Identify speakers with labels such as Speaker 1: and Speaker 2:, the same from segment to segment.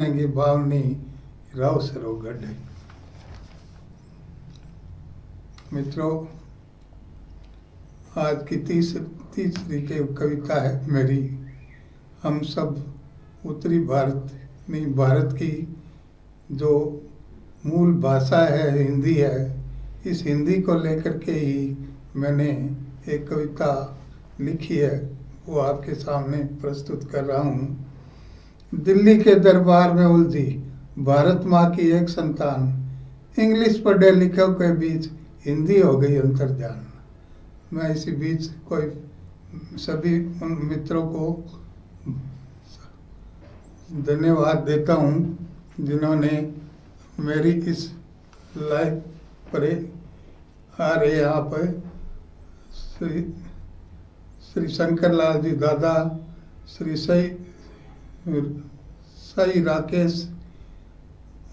Speaker 1: की भावनी राव सरो गढ़। मित्रों, आज की तीसरी के कविता है मेरी। हम सब उत्तरी भारत नहीं, भारत की जो मूल भाषा है हिंदी है, इस हिंदी को लेकर के ही मैंने एक कविता लिखी है, वो आपके सामने प्रस्तुत कर रहा हूँ। दिल्ली के दरबार में उलझी भारत माँ की एक संतान, इंग्लिश पढ़े लिखे के बीच हिंदी हो गई अंतर्जान। मैं इसी बीच कोई सभी उन मित्रों को धन्यवाद देता हूँ जिन्होंने मेरी इस लाइव पर आ रहे यहाँ पर श्री शंकर लाल जी दादा, श्री साई राकेश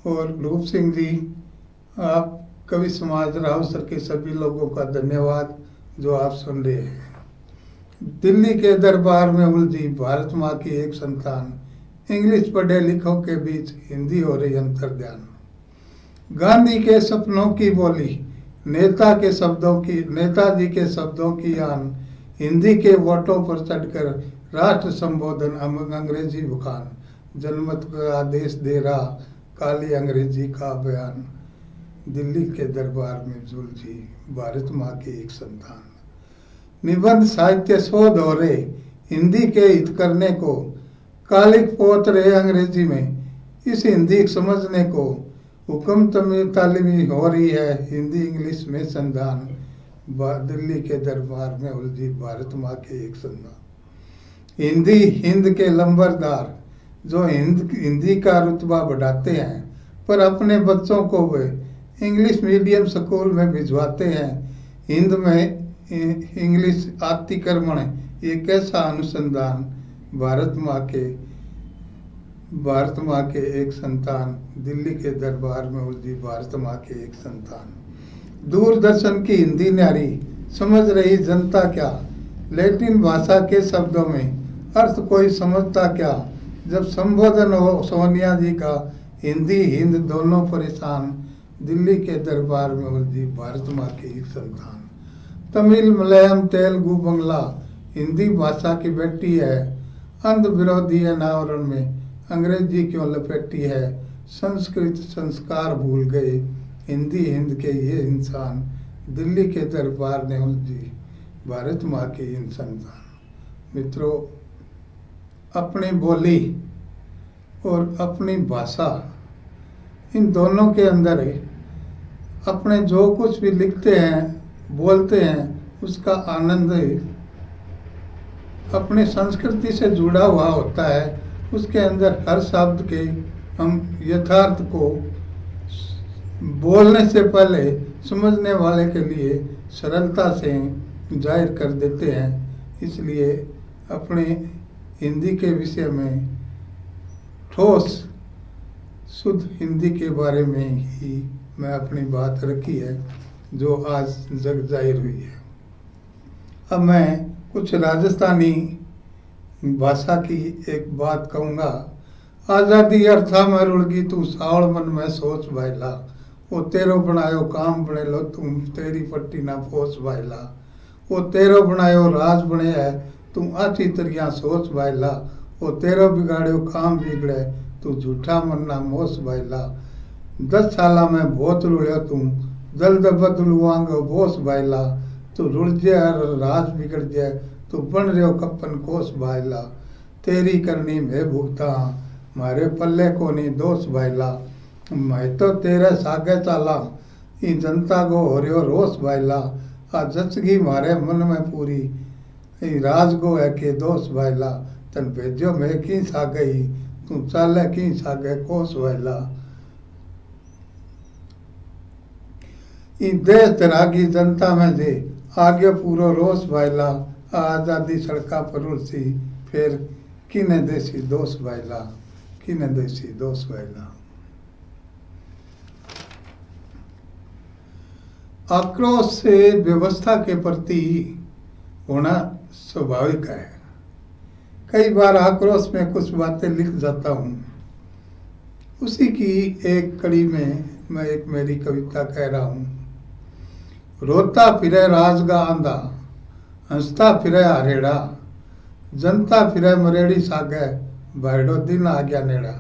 Speaker 1: और रूप सिंह जी, आप कवि समाज रावसर के सभी लोगों का धन्यवाद जो आप सुन रहे हैं। दिल्ली के दरबार में उलझी भारत माँ की एक संतान, इंग्लिश पढ़े लिखों के बीच हिंदी हो रही अंतर्ध्यान। गांधी के सपनों की बोली, नेताजी के शब्दों की आन, हिंदी के वोटों पर चढ़कर राष्ट्र संबोधन अंग्रेजी बुखान, जनमत का आदेश दे रहा काली अंग्रेजी का बयान। दिल्ली के दरबार में झुलझी भारत माँ की एक संतान। निबंध साहित्य शोध हो रहे हिंदी के हित करने को, कालिक पोत रहे अंग्रेजी में इस हिंदी समझने को। हुक्म तालीमी हो रही है हिंदी इंग्लिश में संधान, दिल्ली के दरबार में उलझी भारत माँ की एक संतान। हिंदी हिंद के लंबरदार जो हिंदी का रुतबा बढ़ाते हैं, पर अपने बच्चों को वे इंग्लिश मीडियम स्कूल में भिजवाते हैं। हिंद में इंग्लिश अतिक्रमण ये कैसा अनुसंधान, भारत माँ के एक संतान, दिल्ली के दरबार में उलझी भारत माँ के एक संतान। दूरदर्शन की हिंदी न्यारी समझ रही जनता क्या, लैटिन भाषा के शब्दों में अर्थ कोई समझता क्या। जब संबोधन हो सोनिया जी का, हिंदी हिंद दोनों परेशान, दिल्ली के दरबार में उलझी भारत माँ की एक संतान। तमिल मलयालम तेलुगु बंगला हिंदी भाषा की बेटी है, अंध विरोधी अनावरण में अंग्रेजी क्यों लपेटी है। संस्कृत संस्कार भूल गए हिंदी हिंद के ये इंसान, दिल्ली के दरबार में उलझी भारत माँ की इन संतान। मित्रों, अपनी बोली और अपनी भाषा इन दोनों के अंदर है। अपने जो कुछ भी लिखते हैं बोलते हैं उसका आनंद अपनी संस्कृति से जुड़ा हुआ होता है। उसके अंदर हर शब्द के हम यथार्थ को बोलने से पहले समझने वाले के लिए सरलता से जाहिर कर देते हैं। इसलिए अपने हिंदी के विषय में ठोस शुद्ध हिंदी के बारे में ही मैं अपनी बात रखी है जो आज जग जाहिर हुई है। अब मैं कुछ राजस्थानी भाषा की एक बात कहूँगा। आज़ादी अर्था में रुड़गी तू सावड़ मन में सोच भाईला, वो तेरो बनायो काम बने लो तुम तेरी पट्टी ना पोस भाईला। वो तेरो बनायो राज बने है तू आठी तरिया सोच भाईला, वो तेरो बिगाड़ो काम बिगड़े तू झूठा मन ना मोस भाईला। 10 साला में बहुत रुड़ियो तू जल्द बदलुआंगो बोस भाईला, तू रुड़ जाए राज बिगड़ जाए तू बन रहे कपन कोस भाईला। तेरी करनी में भुगता मारे पल्ले को नहीं दोष भाईला, मैं तो तेरे सागे चाला ई जनता को हो रहो रोस भाईला। आ जचगी मारे मन में पूरी राज गो है के दोष भाईला, तन भेजो मैं की सागई तू चाले की सागे कोस भाईला। देश तरागी जनता में जे आगे पूरो रोस भाईला, आजादी सड़का पर उड़सी फिर किने देसी दोष भाईला, किने देसी दोष भाईला। आक्रोश से व्यवस्था के प्रति होना स्वाभाविक है। कई बार आक्रोश में कुछ बातें लिख जाता हूँ उसी की एक कड़ी में मैं एक मेरी कविता कह रहा हूँ। रोता फिरे राजगा आंधा, हंसता फिरे हरेड़ा, जनता फिरे मरेड़ी सागे, भाईडो दिन आ गया नेड़ा।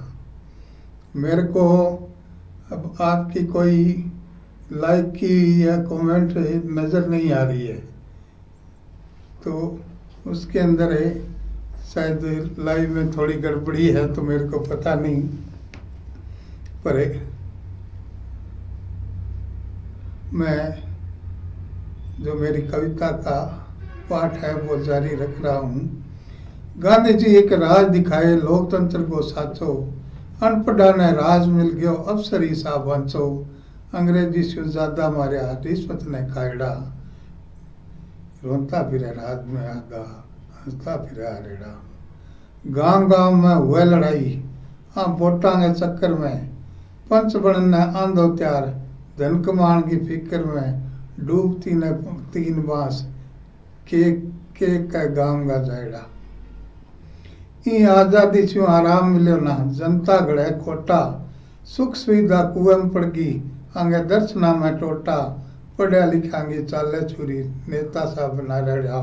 Speaker 1: मेरे को अब आपकी कोई लाइक की या कमेंट नज़र नहीं आ रही है, तो उसके अंदर है शायद लाइव में थोड़ी गड़बड़ी है, तो मेरे को पता नहीं। पर मैं जो मेरी कविता का पाठ है वो जारी रख रहा हूँ। गांधी जी एक राज दिखाए लोकतंत्र को साचो, अनपढ़ा ने राज मिल गयो अफसरी सा बांचो, अंग्रेजी से ज्यादा मारिया रिश्वत ने खाएड़ा, रोता फिरे राज में आगा, हंसता फिरे हरेड़ा। गांव गांव में हुए लड़ाई, वोटा के चक्कर में, पंच बनने आंधो त्यार, धन कमान की फिक्र में, डूबती ने तीन बांस, के गांव का जायड़ा। ई आजादी से आराम मिलो ना, जनता गड़े खोटा, सुख सुविधा कुएं पड़गी, आगे दर्शना में टोटा, पढ़िया लिखांगे चाले छुरी, नेता सा बना रहा,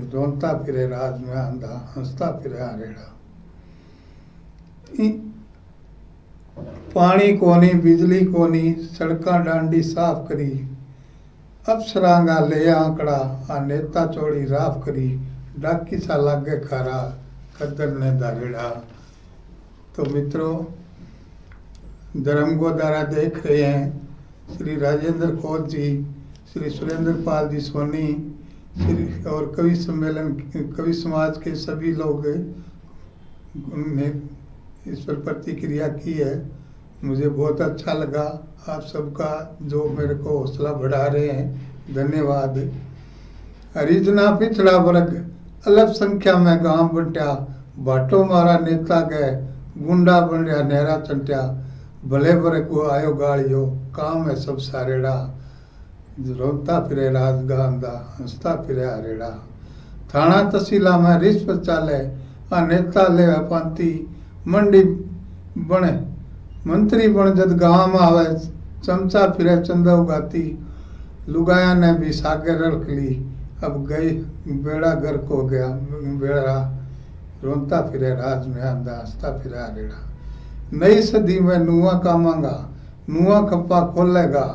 Speaker 1: रोता फिरे राज में आंधा, हंसता फिरे हरेड़ा। पानी कोनी बिजली कोनी, सड़का डांडी साफ करी, अफसरांगा ले आंकड़ा, आ नेता चोड़ी राफ करी, डाकी सा लागे खारा, कदर ने दारेड़ा। तो मित्रों, धर्म गोदारा देख रहे हैं, श्री राजेंद्र खोत जी, श्री सुरेंद्र पाल जी सोनी, श्री और कवि सम्मेलन, कवि समाज के सभी लोग ने इस पर प्रतिक्रिया की है। मुझे बहुत अच्छा लगा। आप सबका जो मेरे को हौसला बढ़ा रहे हैं, धन्यवाद। हरिजना पिछड़ा वर्ग अल्पसंख्या में गांव बंटिया, बाटो मारा नेता गए, गुंडा बन रहा नहरा चंटिया, भले भरे को आयो गाड़ियो, काम है सब सारेड़ा, रोता फिरे राजगा आंधा, हंसता फिरे हरेड़ा। थाना तहसीला में रिश्वत चाले, आ नेता ले पांती, मंडी बने मंत्री बन जद गांव में आवे, चमचा फिरे चंदा उगाती, लुगाया ने भी सागर रख ली, अब गई बेड़ा घर को गया बेड़ा, रोता फिरे राज में आंधा, हंसता फिरे हरेड़ा। नई सदी में नुआ कामांगा, नुआ खप्पा खोलेगा,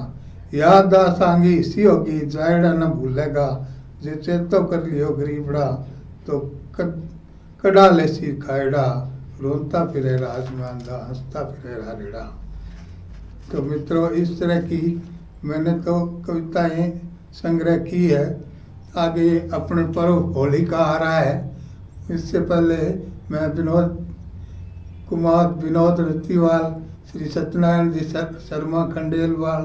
Speaker 1: याद आसांगी सी होगी, जायड़ा न भूलेगा, जे चेतो कर लियो गरीबड़ा, तो कड़ा ले सी खाएड़ा, रोता फिरे राज में आंधा, हंसता फिरे हरेड़ा। तो मित्रों, इस तरह की मैंने तो कविताएं संग्रह की है। आगे अपने पर्व होली का आ रहा है, इससे पहले मैं विनोद रत्तीवाल, श्री सत्यनारायण जी शर्मा खंडेलवाल,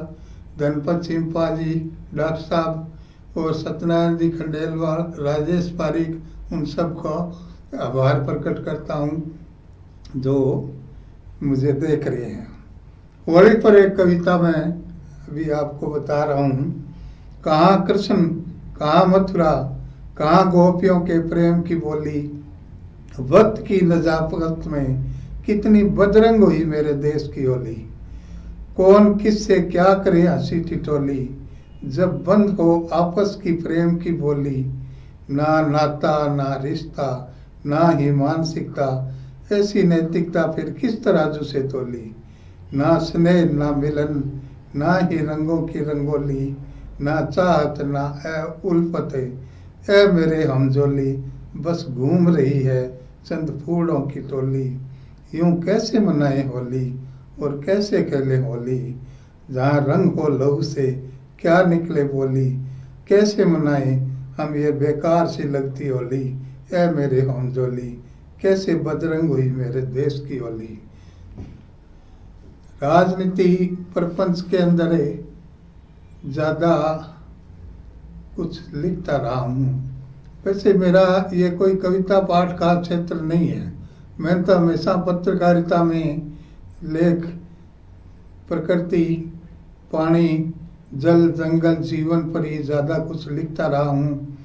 Speaker 1: धनपत सिंपा जी डॉक्टर साहब और सत्यनारायण जी खंडेलवाल, राजेश पारिक, उन सबको आभार प्रकट करता हूँ जो मुझे देख रहे हैं। होली पर एक कविता मैं अभी आपको बता रहा हूँ। कहाँ कृष्ण, कहाँ मथुरा, कहाँ गोपियों के प्रेम की बोली, वक्त की नजाकत में कितनी बदरंग हुई मेरे देश की होली। कौन किससे क्या करे हंसी ठिठोली, जब बंद हो आपस की प्रेम की बोली। ना नाता ना रिश्ता ना ही मानसिकता, ऐसी नैतिकता फिर किस तराजू से तोली। ना स्नेह ना मिलन ना ही रंगों की रंगोली, ना चाहत ना उल्फत ए मेरे हमजोली, बस घूम रही है चंद फूलों की टोली। यूं कैसे मनाए होली और कैसे खेले होली, जहाँ रंग हो लहू से क्या निकले बोली। कैसे मनाए हम ये बेकार सी लगती होली, ए मेरे हमजोली, कैसे बदरंग हुई मेरे देश की होली। राजनीति प्रपंच के अंदर ज़्यादा कुछ लिखता रहा हूँ। वैसे मेरा ये कोई कविता पाठ का क्षेत्र नहीं है। मैं तो हमेशा पत्रकारिता में लेख, प्रकृति, पानी, जल, जंगल, जीवन पर ही ज़्यादा कुछ लिखता रहा हूँ।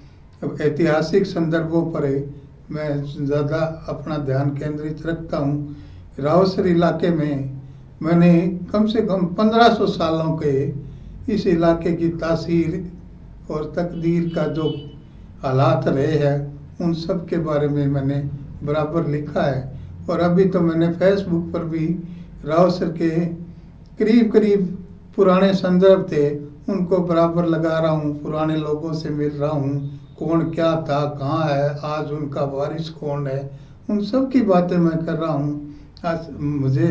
Speaker 1: अब ऐतिहासिक संदर्भों पर मैं ज़्यादा अपना ध्यान केंद्रित रखता हूँ। रावसर इलाके में मैंने कम से कम 1500 सालों के इस इलाके की तासीर और तकदीर का जो हालात रहे हैं उन सब के बारे में मैंने बराबर लिखा है। और अभी तो मैंने फेसबुक पर भी रावसर के करीब करीब पुराने संदर्भ थे उनको बराबर लगा रहा हूँ, पुराने लोगों से मिल रहा हूँ, कौन क्या था, कहाँ है, आज उनका वारिस कौन है, उन सब की बातें मैं कर रहा हूँ। आज मुझे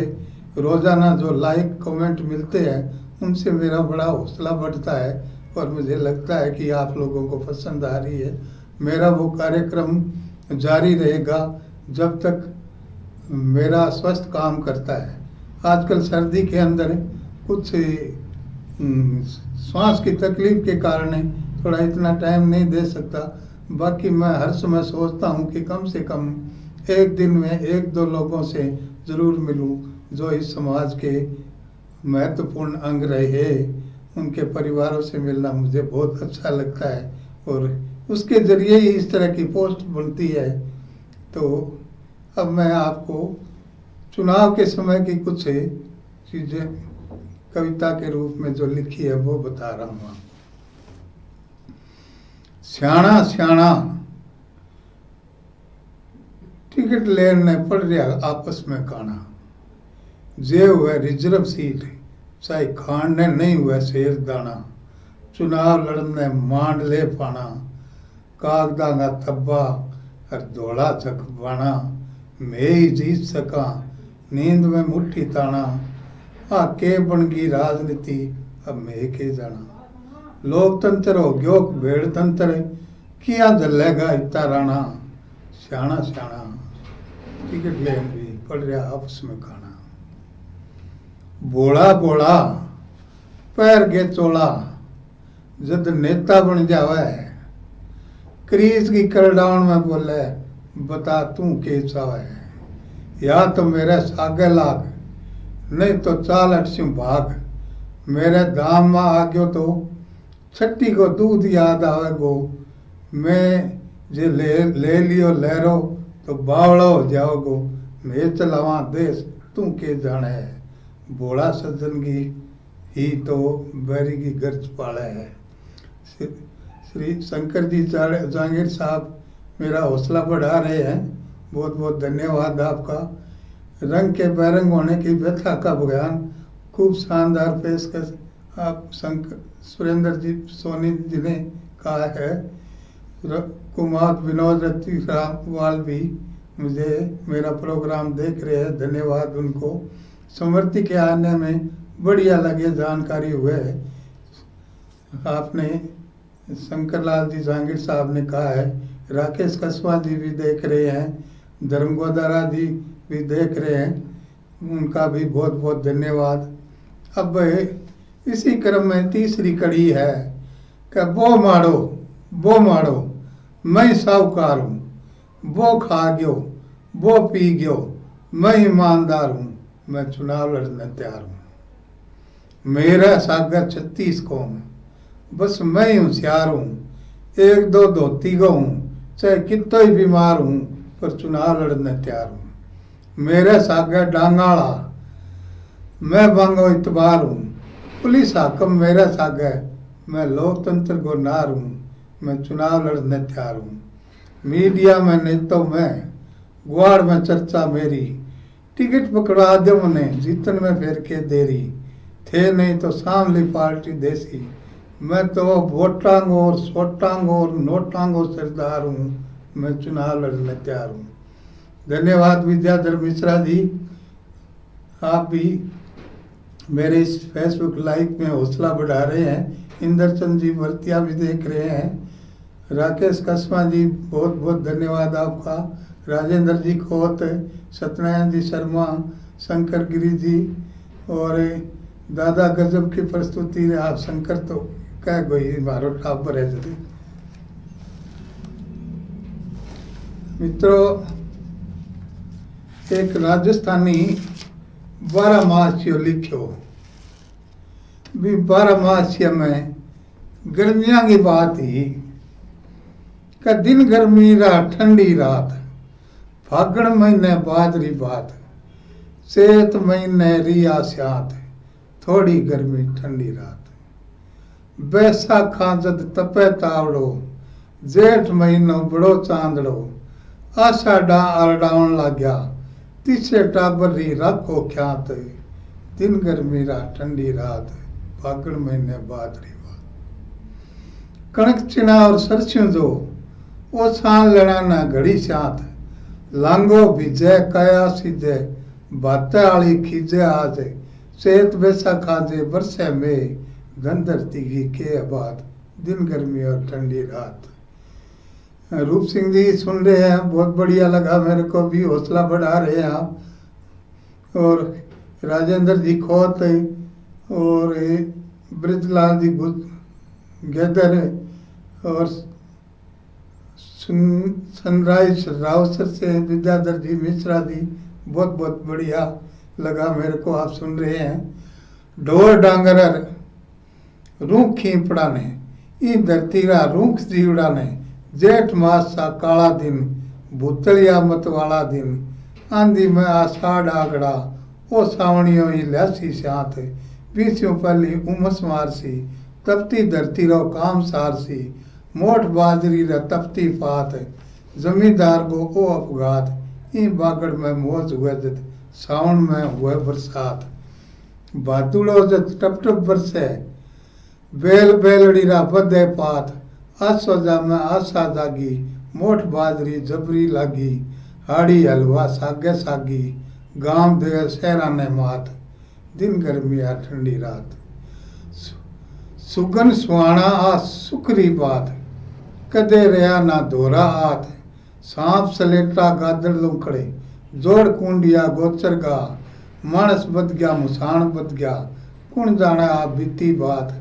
Speaker 1: रोज़ाना जो लाइक कमेंट मिलते हैं उनसे मेरा बड़ा हौसला बढ़ता है और मुझे लगता है कि आप लोगों को पसंद आ रही है। मेरा वो कार्यक्रम जारी रहेगा जब तक मेरा स्वस्थ काम करता है। आजकल सर्दी के अंदर कुछ श्वास की तकलीफ के कारण थोड़ा इतना टाइम नहीं दे सकता। बाकी मैं हर समय सोचता हूँ कि कम से कम एक दिन में 1-2 लोगों से ज़रूर मिलूँ जो इस समाज के महत्वपूर्ण अंग रहे। उनके परिवारों से मिलना मुझे बहुत अच्छा लगता है और उसके ज़रिए ही इस तरह की पोस्ट बनती है। तो अब मैं आपको चुनाव के समय की कुछ चीज़ें कविता के रूप में जो लिखी है वो बता रहा हूँ। स्याणा स्याणा टिकट लेने पड़ रहा आपस में काना, जे हुआ रिजर्व सीट चाहे खान ने नहीं हुआ शेर दाना, चुनाव लड़ने मांड ले पाना, कागदा का थब्बा और धोला चक बाना, मैं ही जीत सका नींद में मुट्ठी ताना, आ के बन गई राजनीति अब मैं के जाना, लोकतंत्र हो गयो भेड़ तंत्र किया जलेगा इतना राणा, स्याणा स्याणा टिकट लेन भी पड़ रहा आपस में खाना, बोला बोला पैर के चोला जद नेता बन जावे, क्रीज की करडाउन में बोले बता तू के चाहे, या तो मेरे सागे लाग नहीं तो चाल अटस्यू भाग, मेरे धाम में आ गयो तो छट्टी को दूध याद आवेगो, मैं जे ले लियो लहरो तो बावड़ा हो जाओगो, मैं चलावा देश तू के जाने है, बोला सज्जन की ही तो बैरी की गर्ज पाला है। श्री शंकर जी जांगीर साहब मेरा हौसला बढ़ा रहे हैं, बहुत बहुत धन्यवाद आपका। रंग के बैरंग होने की व्यथा का बयान खूब शानदार पेशकश आप सुरेंद्र जी सोनी जी ने कहा है। कुमार विनोद रतिवाल भी मुझे मेरा प्रोग्राम देख रहे हैं, धन्यवाद उनको। स्मृति के आने में बढ़िया लगे, जानकारी हुए। आपने शंकर लाल जी जहांगीर साहब ने कहा है, राकेश कसवा जी भी देख रहे हैं, धर्मगोदारा जी भी देख रहे हैं, उनका भी बहुत बहुत धन्यवाद। अब इसी क्रम में तीसरी कड़ी है कि वो मारो मैं साहूकार हूँ, वो खा गयो वो पी गयो मैं ईमानदार हूँ, मैं चुनाव लड़ने तैयार हूँ, मेरा सागर 36 कौम बस मैं ही होशियार हूँ, 1-2 धोती गो हूँ चाहे कितो ही बीमार हूँ पर चुनाव लड़ने तैयार हूँ, मेरे सागर डांगाला मैं बंगो इतबार हूँ, पुलिस हाकम मेरा सागर मैं लोकतंत्र को नार हूँ, मैं चुनाव लड़ने तैयार हूँ, मीडिया में नेतों में ग्वाड़ में चर्चा मेरी, टिकट पकड़ा दो मने जीतन में फेर के देरी, थे नहीं तो सामली पार्टी देसी, मैं तो वोटांग और सोटांग और नोटांग और सरदार हूँ, मैं चुनाव लड़ने तैयार हूँ। धन्यवाद विद्याधर मिश्रा जी, आप भी मेरे इस फेसबुक लाइव में हौसला बढ़ा रहे हैं। इंद्रचंद जी भरतिया भी देख रहे हैं, राकेश कसमा जी बहुत बहुत धन्यवाद आपका, राजेंद्र जी खोत, सत्यनारायण जी शर्मा, शंकर गिरी जी और दादा गजब की प्रस्तुति आप शंकर तो कह गई मारो टापर है। जल्दी मित्रों, एक राजस्थानी 12 मासियो लिखो भी 12 मासिया में गर्मियां की बात ही का दिन गर्मी रात ठंडी रात, फागण महीने बादरी बात, चेत महीने रिया स्यात, थोड़ी गर्मी ठंडी रात। बैसाखा जद तपे तावड़ो, जेठ महीनो बड़ो चांदड़ो। आषाढ़ा आरडाउन लाग्या, तीसरे टाबर री राखो ख्यात। दिन गर्मी रात ठंडी रात, फागुन महीने बाद री बात। कणक चिना और सरस्यों जो, ओ सान लेना ना घड़ी स्यात। लांगो भिजे काया सीजे, बाते आली खीजे आज। चेत बैसाखा जे बरसे में, धन धरती की के आबाद। दिन गर्मी और ठंडी रात। रूप सिंह जी सुन रहे हैं, बहुत बढ़िया लगा मेरे को भी, हौसला बढ़ा रहे हैं आप। और राजेंद्र जी खोत और ब्रजलाल जी गेदर और सनराइज रावसर से विद्याधर जी मिश्रा जी, बहुत बहुत बढ़िया लगा मेरे को आप सुन रहे हैं। ढोर डांगर रूख खींपड़ा ने, ई धरतीरा रूख जीवड़ा ने। जेठ मास सा काला दिन, भूतलिया मत वाला दिन। आंधी में आषाढ़ आगड़ा, ओ सावणियों ही लहसी स्यात। बीसियों पहली उमस मारसी, तपती धरती रो काम सारसी। मोट बाजरी रा तपती फात, जमींदार को ओ अपघात। ई बागड़ में मौज हुए जद, सावन में हुए बरसात। भादुड़ो जद टप टप बरसे, बेल बेलड़ी रा बदे पात। आसोजा में आशा जागी, मोट बाजरी जबरी लागी। हाड़ी हलवा सागे सागी, गांव दे शहरा ने मात। दिन गर्मी आ ठंडी रात, सुगन सुहाना आ सुखरी बात। कदे रहा ना धोरा आत, सांप सलेटा गादड़ लुकड़े। जोड़ कुंडिया गोचर गा, मानस बद गया मुसान बद गया। कुण जाने आ बीती बात।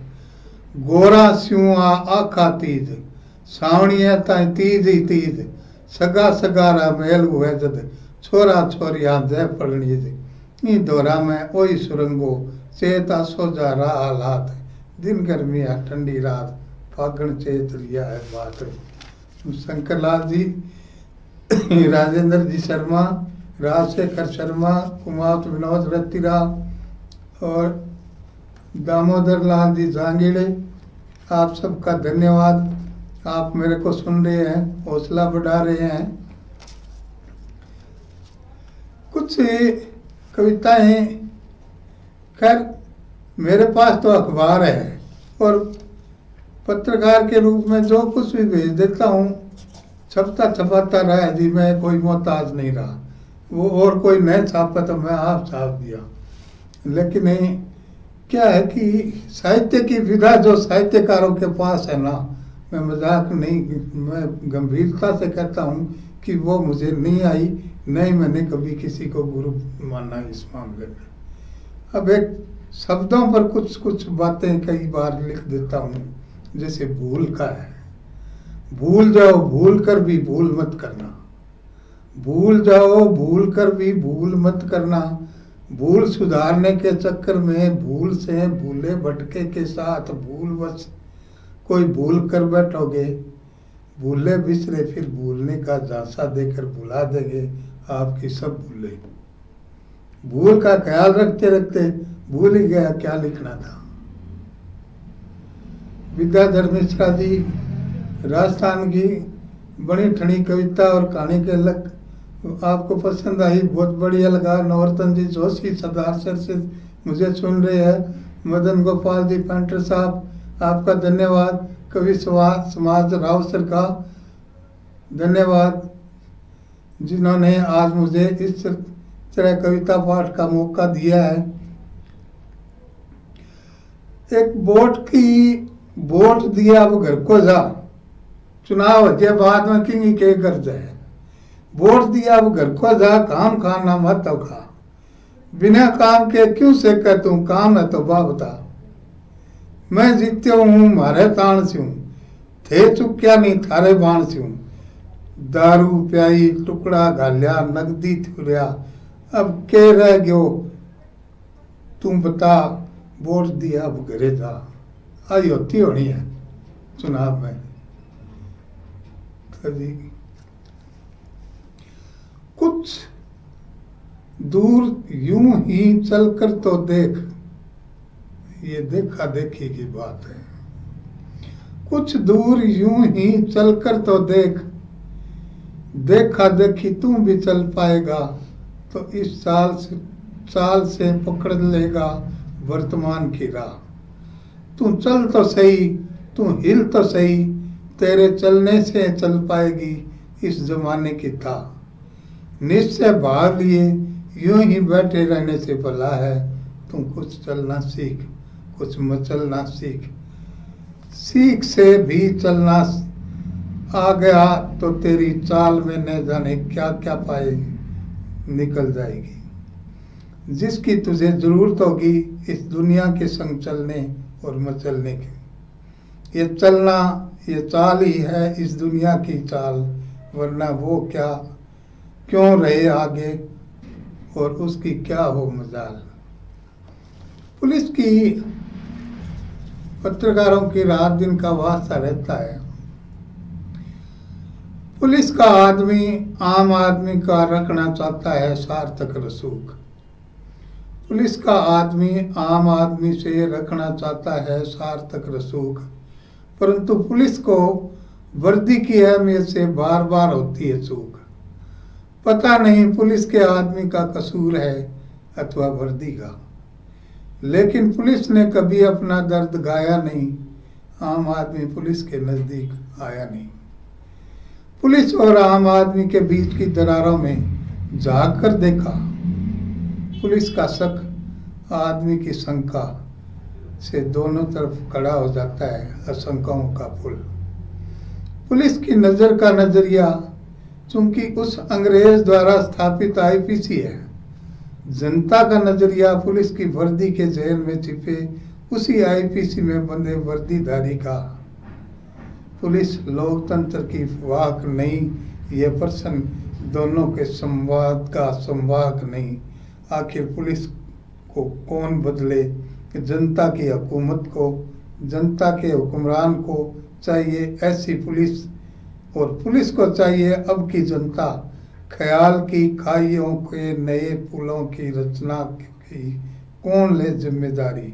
Speaker 1: गोरा स्यूं आ आखा तीज, सावणिया ताई तीज ही तीज। सगा सगारा मेल हुए जद, छोरा छोरिया जय पड़नीज। ई दोरा में ओई सुरंगो, चेता सोजा रा हालात। दिन गर्मी आ ठंडी रात, फागण चेत लिया है बात। शंकरलाल जी, राजेंद्र जी शर्मा, राजशेखर शर्मा, कुमार विनोद रत्तीरा और दामोदर लाल जी जांगीड़े, आप सबका धन्यवाद। आप मेरे को सुन रहे हैं, हौसला बढ़ा रहे हैं। कुछ कविताएं, खैर मेरे पास तो अखबार है और पत्रकार के रूप में जो कुछ भी भेज देता हूँ, छपता छपाता रहा जी, मैं कोई मोहताज नहीं रहा। वो और कोई नहीं छापा तो मैं आप छाप दिया। लेकिन क्या है कि साहित्य की विधा जो साहित्यकारों के पास है ना, मैं मजाक नहीं, मैं गंभीरता से कहता हूँ कि वो मुझे नहीं आई। नहीं, मैंने कभी किसी को गुरु माना इस मामले में। अब एक शब्दों पर कुछ कुछ बातें कई बार लिख देता हूँ, जैसे भूल का है। भूल जाओ भूल कर भी भूल मत करना, भूल जाओ भूल कर भी भूल मत करना। भूल सुधारने के चक्कर में भूल से भूले भटके के साथ भूल बस कोई भूल कर बैठोगे। भूले बिसरे फिर भूलने का झांसा देकर भुला देंगे आपकी सब भूले। भूल का ख्याल रखते रखते भूल ही गया क्या लिखना था। विद्याधर मिश्रा जी, राजस्थान की बड़ी ठणी कविता और कहानी के लग आपको पसंद आई, बहुत बढ़िया लगा। नवरतन जी जोशी सदासर से मुझे सुन रहे हैं। मदन गोपाल जी पेंटर साहब, आपका धन्यवाद। कवि समाज रावसर का धन्यवाद, जिन्होंने आज मुझे इस तरह कविता पाठ का मौका दिया है। एक वोट दिया अब घर को जा, चुनाव के बाद में किंग के घर जाए। वोट दिया अब घर को जा, काम खाना मत तो खा। बिना काम के क्यों से कर तू, काम है तो बता। मैं जीत्यो हूँ मारे ताण से हूँ, थे चुक्या नहीं थारे बाण से हूँ। दारू प्याई टुकड़ा घालिया नगदी थुरिया, अब के रह गयो तू बता। वोट दिया अब घरे जा, आई होती होनी है चुनाव में। तो जी कुछ दूर यूं ही चलकर तो देख, ये देखा देखी की बात है। कुछ दूर यूं ही चलकर तो देख, देखा देखी तू भी चल पाएगा तो इस चाल से पकड़ लेगा वर्तमान की राह। तू चल तो सही, तू हिल तो सही, तेरे चलने से चल पाएगी इस जमाने की था। निश्चय भाग लिए यूं ही बैठे रहने से भला है, तू कुछ चलना सीख, कुछ मचलना सीख। सीख से भी चलना आ गया तो तेरी चाल में न जाने क्या क्या पाए निकल जाएगी। जिसकी तुझे जरूरत होगी इस दुनिया के संग चलने और मचलने की। ये चलना, ये चाल ही है इस दुनिया की चाल, वरना वो क्या क्यों रहे आगे और उसकी क्या हो मजाल। पुलिस की पत्रकारों की रात दिन का वास्ता रहता है। पुलिस का आदमी आम आदमी का रखना चाहता है सार्थक रसूख। पुलिस का आदमी आम आदमी से रखना चाहता है सार्थक रसूख, परंतु पुलिस को वर्दी की अहमियत से बार बार होती है चूक। पता नहीं पुलिस के आदमी का कसूर है अथवा वर्दी का, लेकिन पुलिस ने कभी अपना दर्द गाया नहीं, आम आदमी पुलिस के नजदीक आया नहीं। पुलिस और आम आदमी के बीच की दरारों में झांक कर देखा, पुलिस का शक आदमी की शंका से दोनों तरफ खड़ा हो जाता है आशंकाओं का पुल। पुलिस की नजर का नजरिया चूंकि उस अंग्रेज द्वारा स्थापित आईपीसी है, जनता का नजरिया पुलिस की वर्दी के जेल में छिपे उसी आईपीसी में बंधे वर्दीधारी का। पुलिस लोकतंत्र की वाक नहीं, ये प्रश्न दोनों के संवाद का संवाद नहीं। आखिर पुलिस को कौन बदले? जनता की हुकूमत को, जनता के हुक्मरान को चाहिए ऐसी पुलिस, और पुलिस को चाहिए अब की जनता। ख्याल की खाइयों के नए पुलों की रचना की कौन ले जिम्मेदारी?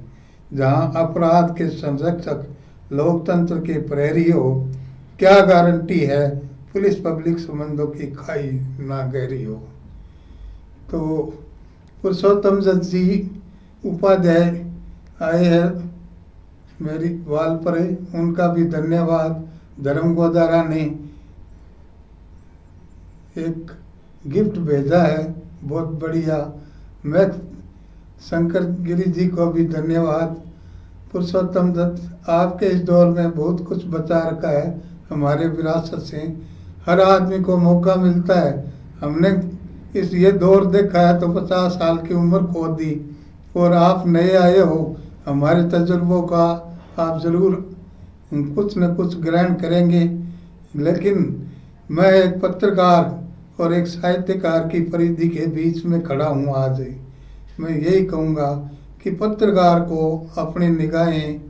Speaker 1: जहां अपराध के संरक्षक लोकतंत्र के प्रहरी हो, क्या गारंटी है पुलिस पब्लिक संबंधों की खाई ना गहरी हो। तो पुरुषोत्तम दत्त जी उपाध्याय आए हैं मेरी वाल पर, उनका भी धन्यवाद। धर्म गोदारा ने एक गिफ्ट भेजा है, बहुत बढ़िया। मैं शंकर गिरी जी को भी धन्यवाद। पुरुषोत्तम दत्त, आपके इस दौर में बहुत कुछ बचा रखा है हमारे विरासत से। हर आदमी को मौका मिलता है। हमने ये दौर देखा है तो 50 साल की उम्र खो दी, और आप नए आए हो, हमारे तजुर्बों का आप जरूर कुछ न कुछ ग्रहण करेंगे। लेकिन मैं एक पत्रकार और एक साहित्यकार की परिधि के बीच में खड़ा हूँ आज। मैं यही कहूँगा कि पत्रकार को अपनी निगाहें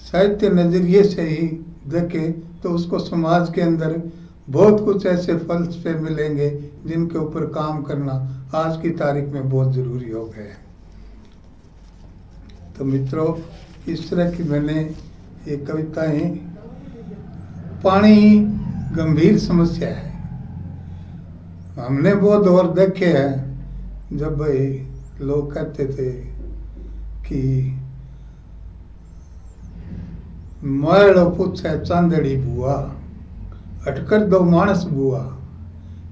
Speaker 1: साहित्य नजरिए से ही देखे तो उसको समाज के अंदर बहुत कुछ ऐसे फलसफे मिलेंगे जिनके ऊपर काम करना आज की तारीख में बहुत ज़रूरी हो गया है। तो मित्रों, इस तरह की मैंने ये कविताएं, पानी गंभीर समस्या है। हमने वो दौर देखे हैं जब भाई लोग कहते थे कि मैल पूछे चांदड़ी बुआ, अटकर दो मानस बुआ,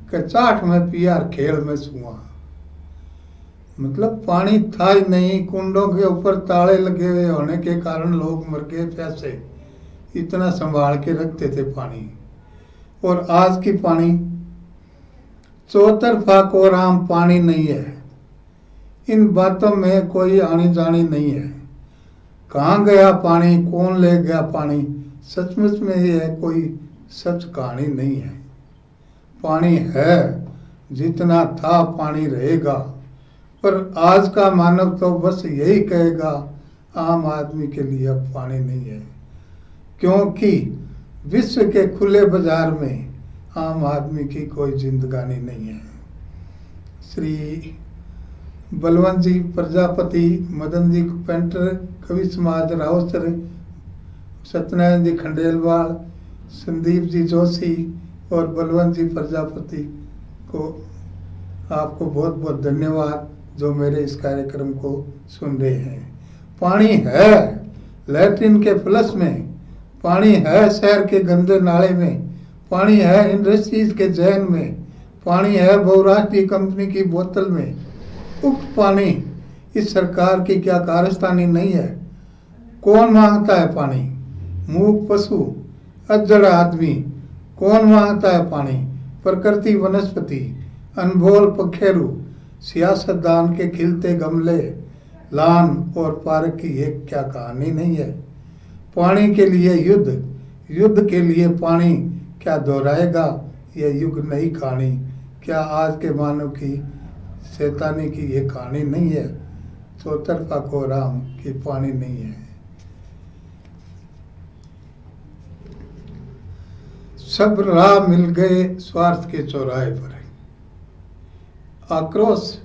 Speaker 1: के चाट में पिया खेल में सुआ। मतलब पानी था ही नहीं, कुंडों के ऊपर ताले लगे हुए होने के कारण लोग मर गए प्यासे। इतना संभाल के रखते थे पानी। और आज की पानी चौतरफा कोराम पानी नहीं है। इन बातों में कोई आनी जानी नहीं है। कहाँ गया पानी, कौन ले गया पानी, सचमुच में ये कोई सच कहानी नहीं है। पानी है, जितना था पानी रहेगा। पर आज का मानव तो बस यही कहेगा आम आदमी के लिए अब पानी नहीं है, क्योंकि विश्व के खुले बाजार में आम आदमी की कोई जिंदगानी नहीं है। श्री बलवंत जी प्रजापति, मदन जी पेंटर, कवि समाज रावसर, सत्यनारायण जी खंडेलवाल, संदीप जी जोशी और बलवंत जी प्रजापति को आपको बहुत बहुत धन्यवाद जो मेरे इस कार्यक्रम को सुन रहे हैं। पानी है लैट्रिन के फ्लश में, पानी है शहर के गंदे नाले में, पानी है इंडस्ट्रीज के जैन में, पानी है बहुराष्ट्रीय कंपनी की बोतल में। उक्त पानी इस सरकार की क्या कारस्तानी नहीं है? कौन मांगता है पानी? मूक पशु, अज्जड़ आदमी। कौन मांगता है पानी? प्रकृति, वनस्पति, अनमोल पखेरु, सियासतदान के खिलते गमले, लान और पार्क की एक क्या कहानी नहीं है? पानी के लिए युद्ध, युद्ध के लिए पानी क्या दोहराएगा यह युग नई कहानी? क्या आज के मानव की शैतानी की ये कहानी नहीं है? चौतरफा को राम की पानी नहीं है। सब राह मिल गए स्वार्थ के चौराहे पर। आक्रोश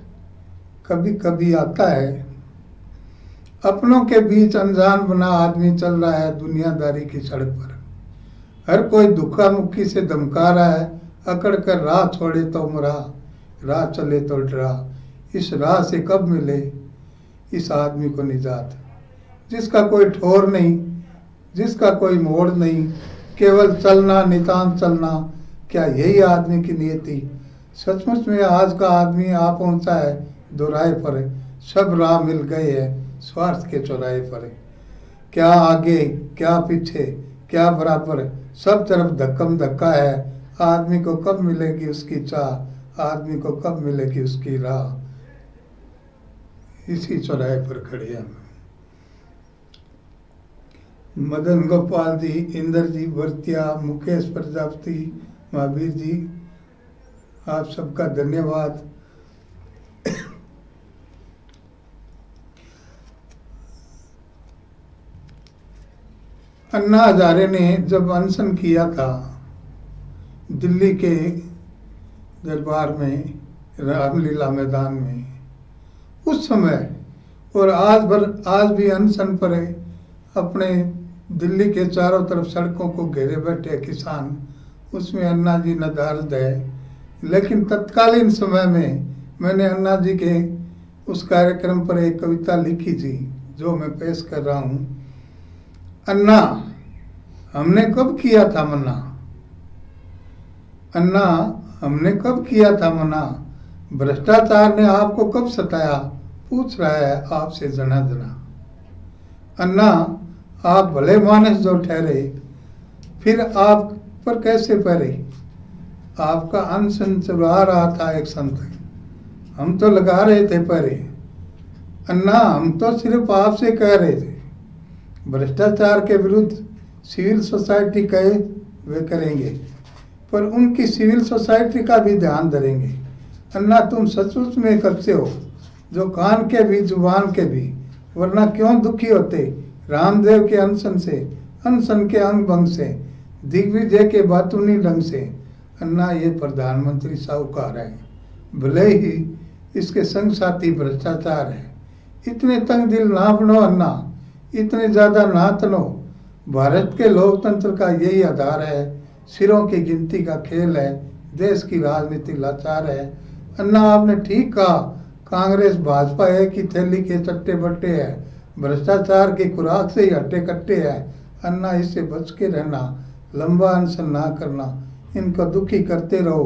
Speaker 1: कभी कभी आता है। अपनों के बीच अनजान बना आदमी चल रहा है दुनियादारी की सड़क पर। हर कोई दुखा मुक्की से धमका रहा है, अकड़ कर राह छोड़े तो मरा, राह चले तो डरा। इस राह से कब मिले इस आदमी को निजात, जिसका कोई ठोर नहीं, जिसका कोई मोड़ नहीं, केवल चलना, नितांत चलना। क्या यही आदमी की नियति? सचमुच में आज का आदमी आ पहुंचा है दोराहे पर। सब राह मिल गए हैं स्वार्थ के चौराहे पर। क्या आगे, क्या पीछे, क्या बराबर, सब तरफ धक्कम धक्का है। आदमी को कब मिलेगी उसकी चाह, आदमी को कब मिलेगी उसकी राह? इसी चौराहे पर खड़े हैं मदन गोपाल जी, इंद्र जी वर्तिया, मुकेश प्रजापति, महावीर जी, आप सबका धन्यवाद। अन्ना हजारे ने जब अनशन किया था दिल्ली के दरबार में, रामलीला मैदान में, उस समय और आज भी अनशन पर है। अपने दिल्ली के चारों तरफ सड़कों को घेरे बैठे किसान, उसमें अन्ना जी नदारद है। लेकिन तत्कालीन समय में मैंने अन्ना जी के उस कार्यक्रम पर एक कविता लिखी थी जो मैं पेश कर रहा हूँ। अन्ना हमने कब किया था मना, अन्ना हमने कब किया था मना, भ्रष्टाचार ने आपको कब सताया, पूछ रहा है आपसे जना जना। अन्ना आप भले मानस जो ठहरे, फिर आप पर कैसे पहरे? आपका अनशन चला रहा था एक संत, हम तो लगा रहे थे पहरे। अन्ना हम तो सिर्फ आपसे कह रहे थे, भ्रष्टाचार के विरुद्ध सिविल सोसाइटी कहे वे करेंगे, पर उनकी सिविल सोसाइटी का भी ध्यान धरेंगे। अन्ना तुम सचमुच में कच्चे हो, जो कान के भी जुबान के भी, वरना क्यों दुखी होते रामदेव के अनशन से, अनशन के अंग भंग से, दिग्विजय के बातूनी ढंग से। अन्ना ये प्रधानमंत्री साहूकार है, भले ही इसके संग साथी भ्रष्टाचार है। इतने तंग दिल ना बनो अन्ना, इतने ज्यादा ना तनो। भारत के लोकतंत्र का यही आधार है, सिरों की गिनती का खेल है, देश की राजनीति लाचार है। अन्ना आपने ठीक कहा, कांग्रेस भाजपा एक ही थैली के चट्टे बट्टे है, भ्रष्टाचार की खुराक से ही हट्टे कट्टे है। अन्ना इससे बच के रहना, लंबा अनशन ना करना, इनको दुखी करते रहो,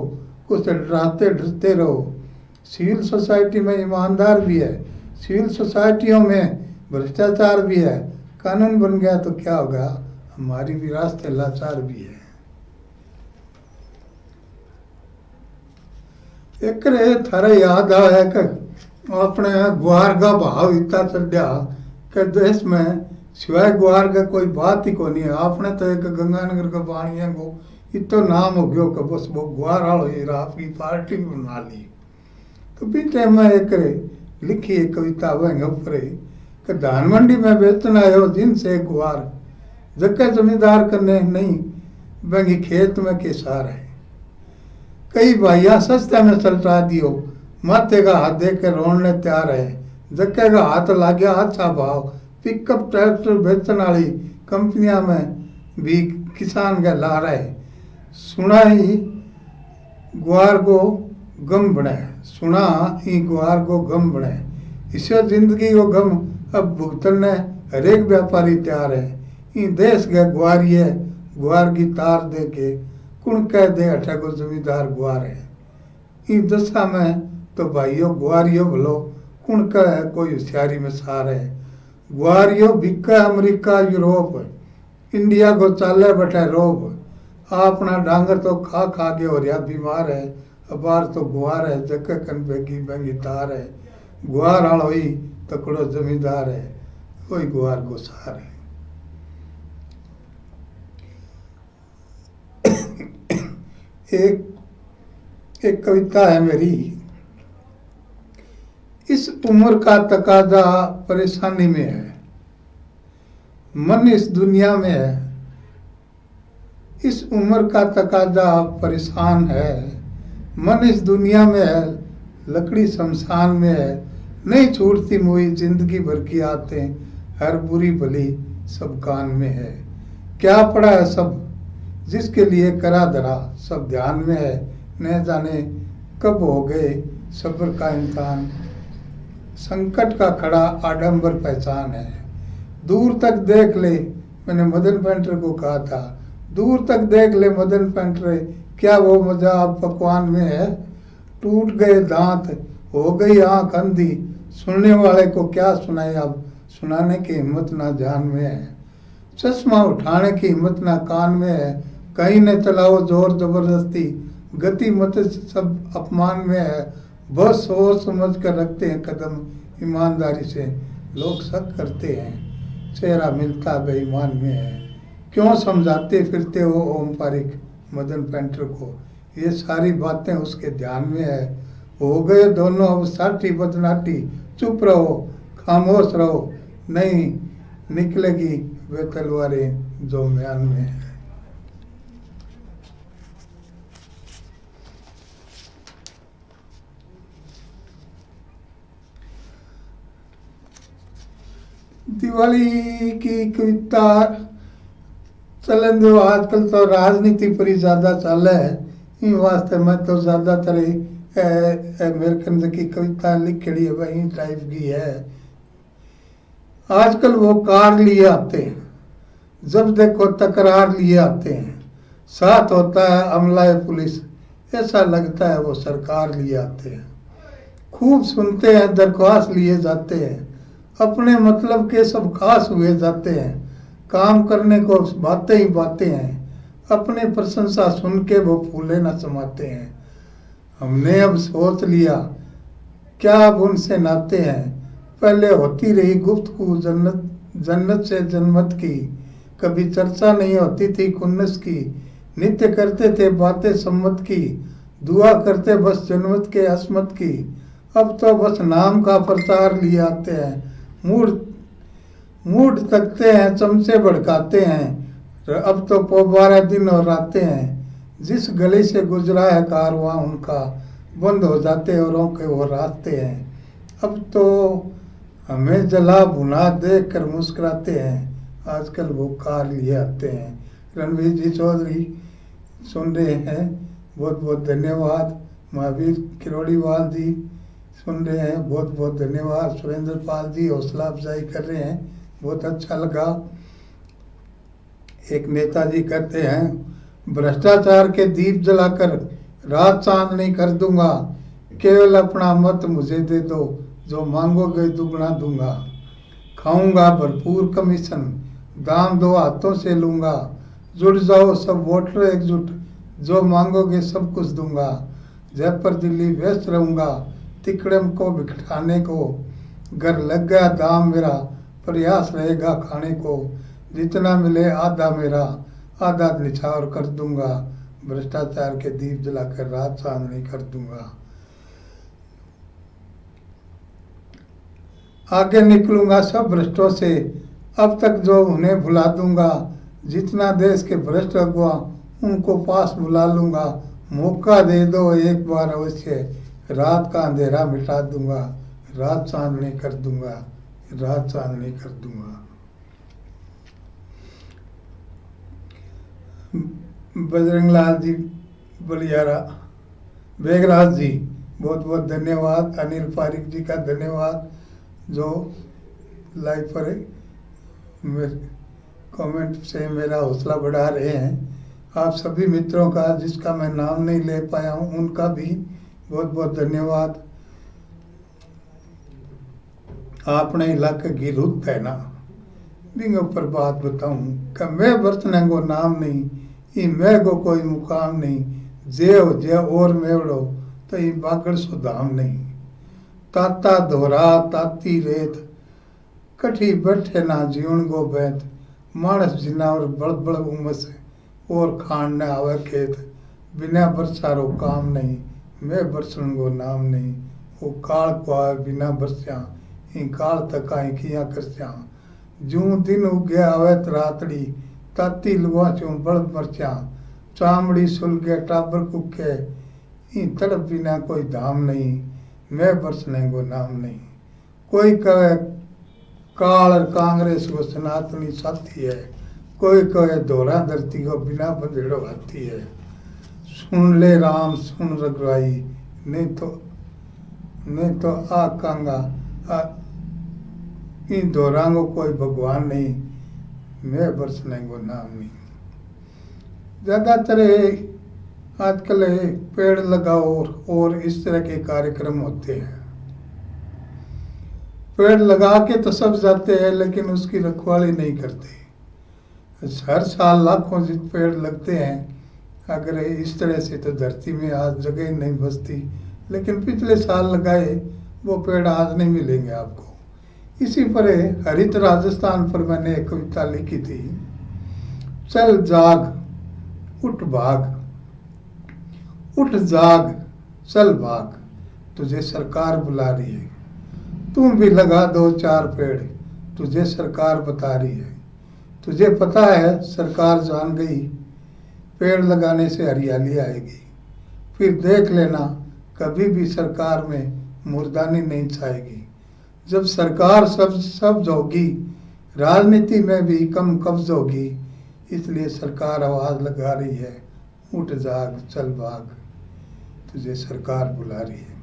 Speaker 1: कुछ डराते डरते रहो। सिविल सोसाइटी में ईमानदार भी है, सिविल सोसाइटियों में भ्रष्टाचार भी है। कानून बन गया तो क्या होगा, हमारी विरासत लाचार भी है। एक थारा याद आया कि अपने गुआर का भाव इतना चढ़िया कि देश में सिवाय गुआर का कोई बात ही को नहीं है। आपने तो एक गंगानगर का पानी है वो इतना नाम हो गयो कि बस वो गुआर वालों ही आपकी पार्टी भी बना ली। तो बीच में एक लिखी एक कविता वह ऊपर कि धान मंडी में बेचना आयो जिनसे गुआर, जगह जमींदार करने नहीं बंगी खेत में किसार है। कई भाइया सस्ते में सलटा दियो, माथे का हाथ दे के रोने तैयार है। धक्के का हाथ लाग गया अच्छा भाव। पिकअप ट्रैक्टर बेचने वाली कंपनियां में भी किसान का ला रहे। सुना ही ग्वार को गम बने, सुना ही ग्वार को गम बने। इसे जिंदगी को गम अब भुगतने हरेक व्यापारी तैयार है। इन देश के ग्वारिये ग्वार की तार दे के कुण कह दे अठा को जमींदार ग्वार है। इन दशा में तो भाइयों ग्वारियो भलो कुण कह कोई होशियारी में सार है। ग्वारियो बिका अमेरिका यूरोप इंडिया को चाले बैठे रोब। अपना डांगर तो खा खा के और या बीमार है। अबार तो ग्वार है जक कन बेगी बेंगी तार है। ग्वार आलो ही तकड़ो जमींदार है, कोई ग्वार को सार है। एक कविता है मेरी। इस उम्र का तकाजा परेशानी में है, मन इस दुनिया में है। इस उम्र का तकाजा परेशान है, मन इस दुनिया में है, लकड़ी शमशान में है। नहीं छूटती मुई जिंदगी भर की आतें, हर बुरी भली सब कान में है। क्या पड़ा है सब जिसके लिए करा धरा, सब ध्यान में है। न जाने कब हो गए सब्र का इम्तिहान, संकट का खड़ा आडंबर पहचान है। दूर तक देख ले, मैंने मदन पेंटर को कहा था, दूर तक देख ले मदन पेंटर, क्या वो मजा अब पकवान में है। टूट गए दांत, हो गई आंख अंधी, सुनने वाले को क्या सुनाए अब, सुनाने की हिम्मत ना जान में है। चश्मा उठाने की हिम्मत ना कान में है, कहीं न चलाओ जोर जबरदस्ती, गति मत सब अपमान में है। बस सोच समझ कर रखते हैं कदम ईमानदारी से, लोग शक करते हैं चेहरा मिलता बेईमान में है। क्यों समझाते फिरते हो ओम पारिक मदन पेंटर को, ये सारी बातें उसके ध्यान में है। हो गए दोनों अब साठी बदनाटी, चुप रहो खामोश रहो, नहीं निकलेगी वे तलवारें जो म्यान में है। दिवाली की कविता चलन जो आजकल तो राजनीति पर ही ज्यादा चल है, इन वास्ते मैं तो ज्यादातर अमेरिकन की कविता लिखी है वही टाइप की है। आजकल वो कार लिए आते हैं, जब देखो तकरार लिए आते हैं, साथ होता है अमला पुलिस, ऐसा लगता है वो सरकार लिए आते हैं। खूब सुनते हैं दरख्वास्त लिए जाते हैं, अपने मतलब के सब खास हुए जाते हैं। काम करने को बातें ही बातें हैं, अपने प्रशंसा सुन के वो फूले न समाते हैं। हमने अब सोच लिया क्या अब उनसे नाते हैं, पहले होती रही गुफ्तगू जन्नत से जन्मत की, कभी चर्चा नहीं होती थी कुन्नस की। नित्य करते थे बातें सम्मत की, दुआ करते बस जन्मत के असमत की। अब तो बस नाम का प्रचार लिए आते हैं, मूड तकते हैं, चमचे भड़काते हैं। अब तो पोबारा दिन और रातें हैं, जिस गली से गुजरा है कारवां उनका, बंद हो जाते औरों के वो रास्ते हैं। अब तो हमें जला भुना देख कर मुस्कुराते हैं, आजकल वो कार लिए आते हैं। रणवीर जी चौधरी सुन रहे हैं, बहुत बहुत धन्यवाद। महावीर किरोड़ीवाल जी सुन रहे हैं, बहुत बहुत धन्यवाद। सुरेंद्र पाल जी हौसला अफजाई कर रहे हैं, बहुत अच्छा लगा। एक नेताजी कहते हैं, भ्रष्टाचार के दीप जलाकर रात चांदनी कर दूंगा, केवल अपना मत मुझे दे दो, जो मांगोगे दुगना दूंगा। खाऊंगा भरपूर कमीशन, दाम दो हाथों से लूंगा। जुड़ जाओ सब वोटर एकजुट, जो मांगोगे सब कुछ दूंगा। जयपुर दिल्ली व्यस्त रहूंगा, तिकड़म को बिठाने को। घर लग गया दाम मेरा, प्रयास रहेगा खाने को। जितना मिले आधा मेरा, आधा निछावर कर दूंगा। भ्रष्टाचार के दीप जलाकर रात चांदनी कर दूंगा। आगे निकलूंगा सब भ्रष्टों से, अब तक जो उन्हें भुला दूंगा। जितना देश के भ्रष्ट अगुआ उनको पास बुला लूंगा। मौका दे दो एक बार अवश्य, रात का अंधेरा मिटा दूंगा, रात चांदनी कर दूंगा, रात चांदनी कर दूंगा। बजरंगलाल जी बलियारा, बेगराज जी बहुत बहुत धन्यवाद। अनिल पारिक जी का धन्यवाद जो लाइव पर कमेंट से मेरा हौसला बढ़ा रहे हैं। आप सभी मित्रों का, जिसका मैं नाम नहीं ले पाया हूँ, उनका भी बहुत बहुत धन्यवाद। आपने इलाके की रुत है ना, बिंगो पर बात बताऊं कि मैं बरतने को नाम नहीं, ये मैं को कोई मुकाम नहीं, जे और मेवड़ो तो ये बागड़ सुधाम नहीं। ताता दोहरा ताती रेत, कठी बैठे ना जीवन गो बैत, मानस जिना और बड़ बड़ उमस और खान न आवे खेत, बिना बरसारो काम नहीं, मैं बरसन गो नाम नहीं। वो काल को आवे बिना बरस्या, इन काल तक आई किया करस्या, जूं दिन उगे आवे रातड़ी, ताती लुआ चूं बड़ मरचा, चामड़ी सुलगे टाबर कुके, इन तड़प बिना कोई धाम नहीं, मैं बरसने को नाम नहीं। कोई कहे काल और कांग्रेस को सनातनी साथी है, कोई कहे धोरा धरती को बिना बंधेड़ो हाथी है। सुन ले राम सुन रघुराई, नहीं तो आ कांगा इन दोहरांगो कोई भगवान नहीं, मैं बरसने को नाम नहीं। ज्यादातर आजकल पेड़ लगाओ और इस तरह के कार्यक्रम होते हैं। पेड़ लगा के तो सब जाते हैं, लेकिन उसकी रखवाली नहीं करते। हर साल लाखों पेड़ लगते हैं। अगर इस तरह से तो धरती में आज जगह नहीं बचती, लेकिन पिछले साल लगाए वो पेड़ आज नहीं मिलेंगे आपको। इसी पर हरित राजस्थान पर मैंने एक कविता लिखी थी, चल जाग उठ भाग, उठ जाग चल भाग, तुझे सरकार बुला रही है, तुम भी लगा दो चार पेड़, तुझे सरकार बता रही है। तुझे पता है सरकार जान गई, पेड़ लगाने से हरियाली आएगी। फिर देख लेना कभी भी सरकार में मुर्दानी नहीं छाएगी। जब सरकार सब होगी, राजनीति में भी कम कब्ज होगी। इसलिए सरकार आवाज लगा रही है, उठ जाग चल भाग, तुझे सरकार बुला रही है।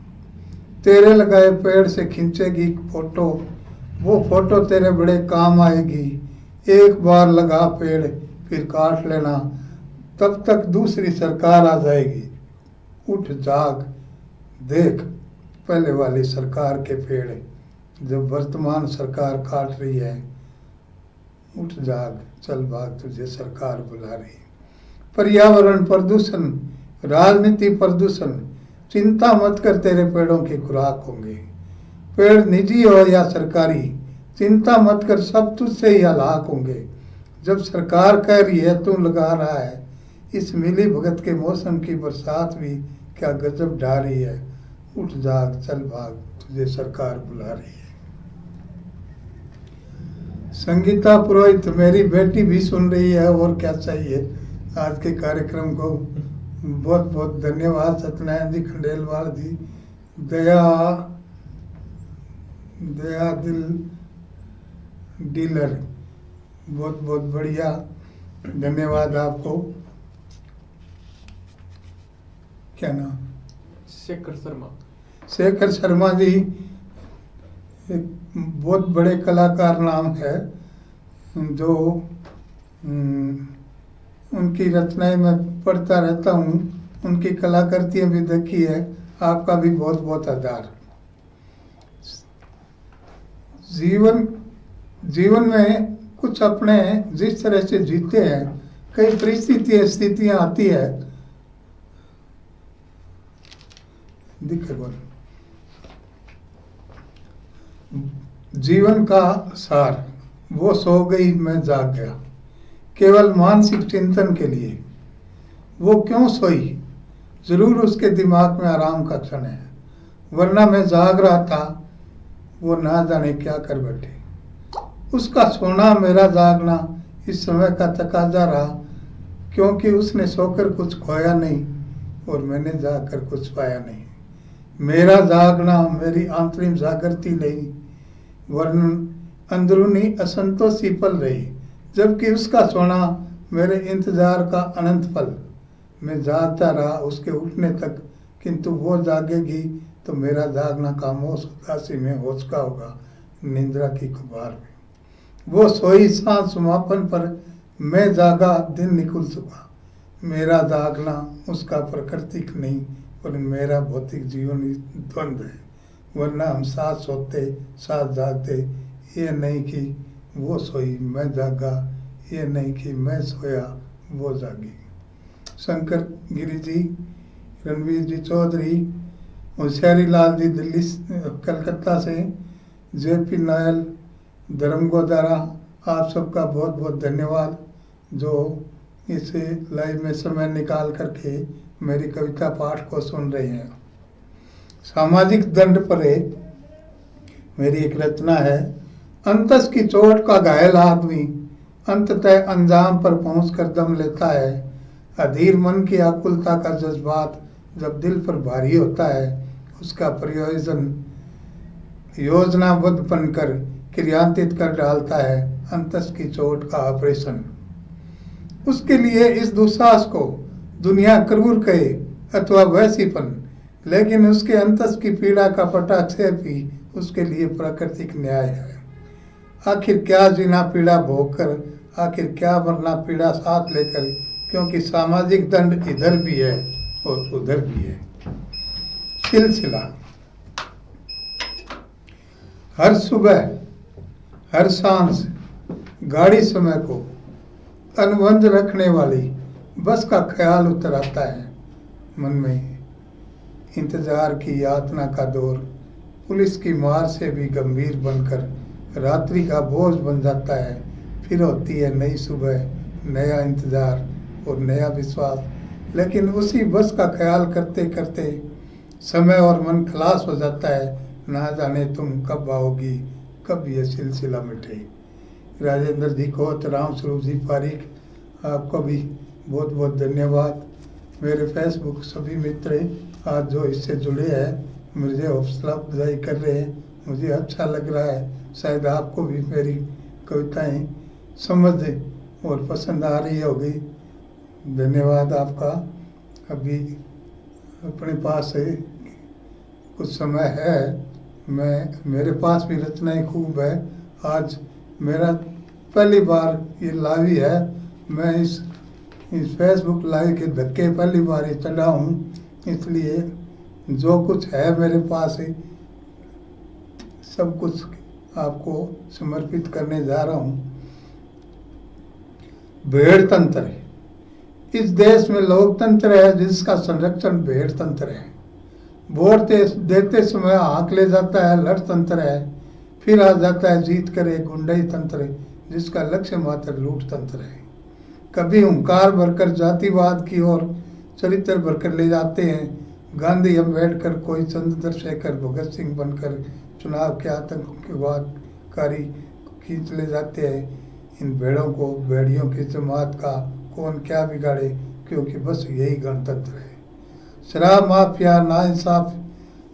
Speaker 1: तेरे लगाए पेड़ से खींचेगी फोटो, वो फोटो तेरे बड़े काम आएगी। एक बार लगा पेड़ फिर काट लेना, तब तक दूसरी सरकार आ जाएगी। उठ जाग देख पहले वाली सरकार के पेड़, जब वर्तमान सरकार काट रही है। उठ जाग चल भाग, तुझे सरकार बुला रही है। पर्यावरण प्रदूषण, राजनीति प्रदूषण, चिंता मत कर, तेरे पेड़ों की खुराक होंगे। पेड़ निजी हो या सरकारी, चिंता मत कर, सब तुझसे ही हलाक होंगे। जब सरकार कह रही है तू लगा रहा है, इस मिली भगत के मौसम की बरसात भी क्या गजब ढा रही है। उठ जाग चल भाग, तुझे सरकार बुला रही है। संगीता पुरोहित मेरी बेटी भी सुन रही है, और क्या चाहिए। आज के कार्यक्रम को बहुत बहुत धन्यवाद। सत्यनारायण जी खंडेलवाल जी, दया दिल डीलर, बहुत बहुत बढ़िया, धन्यवाद आपको। क्या नाम?
Speaker 2: शेखर शर्मा।
Speaker 1: शेखर शर्मा जी एक बहुत बड़े कलाकार नाम है, जो उनकी रचनाएं मैं पढ़ता रहता हूँ, उनकी कलाकृतियाँ भी देखी है। आपका भी बहुत बहुत आभार। जीवन में कुछ अपने जिस तरह से जीते हैं, कई स्थितियाँ आती है। दिखे बोल, जीवन का सार, वो सो गई मैं जाग गया, केवल मानसिक चिंतन के लिए। वो क्यों सोई, जरूर उसके दिमाग में आराम का क्षण है, वरना मैं जाग रहा था, वो ना जाने क्या कर बैठे। उसका सोना मेरा जागना इस समय का तकाजा रहा, क्योंकि उसने सोकर कुछ खोया नहीं और मैंने जाकर कुछ पाया नहीं। मेरा जागना मेरी आंतरिक जागृति नहीं, वरन अंदरूनी असंतोषी पल रही, जबकि उसका सोना मेरे इंतजार का अनंत पल। मैं जागता रहा उसके उठने तक, किंतु वो जागेगी तो मेरा जागना खामोश उदासी में होचका होगा, निंद्रा की खुमार में। वो सोई सांस समापन पर, मैं जागा दिन निकल चुका। मेरा जागना उसका प्राकृतिक नहीं, पर मेरा भौतिक जीवन ही द्वंद है। वरना हम साथ सोते साथ जागते, ये नहीं कि वो सोई मैं जागा, ये नहीं कि मैं सोया वो जागी। शंकर गिरी जी, रणवीर जी चौधरी, होशियारी लाल जी दिल्ली कलकत्ता से, जेपी नायल धर्म गोदारा, आप सबका बहुत बहुत धन्यवाद जो इस लाइव में समय निकाल करके मेरी कविता पाठ को सुन रहे हैं। सामाजिक दंड पर मेरी एक रचना है। अंतस की चोट का घायल आदमी अंततः अंजाम पर पहुंचकर दम लेता है। अधीर मन की आकुलता का जज्बात जब दिल पर भारी होता है, उसका प्रयोजन योजनाबद्ध बनकर क्रियान्वित कर डालता है अंतस की चोट का ऑपरेशन। उसके लिए इस दुस्साहस को दुनिया क्रूर कहे अथवा वैसीपन, लेकिन उसके अंतस की पीड़ा का पटाक्षेप ही उसके लिए प्राकृतिक न्याय है। आखिर क्या जीना पीड़ा भोगकर, आखिर क्या मरना पीड़ा साथ लेकर, क्योंकि सामाजिक दंड इधर भी है और उधर भी है। सिलसिला। हर सुबह हर सांझ गाड़ी समय को अनुबंध रखने वाली बस का ख्याल उतर आता है मन में। इंतजार की यातना का दौर पुलिस की मार से भी गंभीर बनकर रात्रि का बोझ बन जाता है। फिर होती है नई सुबह, नया इंतजार और नया विश्वास। लेकिन उसी बस का ख्याल करते करते समय और मन खलास हो जाता है। ना जाने तुम कब आओगी, कब ये सिलसिला मिटे। राजेंद्र जी को, राम स्वरूप जी पारिक, आपको भी बहुत बहुत धन्यवाद। मेरे फेसबुक सभी मित्र आज जो इससे जुड़े हैं, मुझे हौसला अफजाई कर रहे हैं, मुझे अच्छा लग रहा है। शायद आपको भी मेरी कविताएं समझ और पसंद आ रही होगी। धन्यवाद आपका। अभी अपने पास कुछ समय है, मेरे पास भी रचनाएं खूब है। आज मेरा पहली बार ये लाइव है, मैं इस फेसबुक लाइव के धक्के पहली बार ही चढ़ा हूँ, इसलिए जो कुछ है मेरे पास सब कुछ आपको समर्पित करने जा रहा हूँ। भेड़ तंत्र। इस देश में लोकतंत्र है जिसका संरक्षण भेड़ तंत्र है। वोट देते समय हाँक ले जाता है लड़ तंत्र है, फिर आ जाता है जीत कर एक गुंडाई तंत्र जिसका लक्ष्य मात्र लूट तंत्र है। कभी हुंकार भरकर जातिवाद की ओर चरित्र भरकर ले जाते हैं। गांधी अम्बेडकर, कोई चंद्रशेखर, भगत सिंह बनकर चुनाव के आतंकवादकारी खींच ले जाते हैं। इन भेड़ों को, भेड़ियों की जमात का कौन क्या बिगाड़े, क्योंकि बस यही गणतंत्र है। शराब माफिया,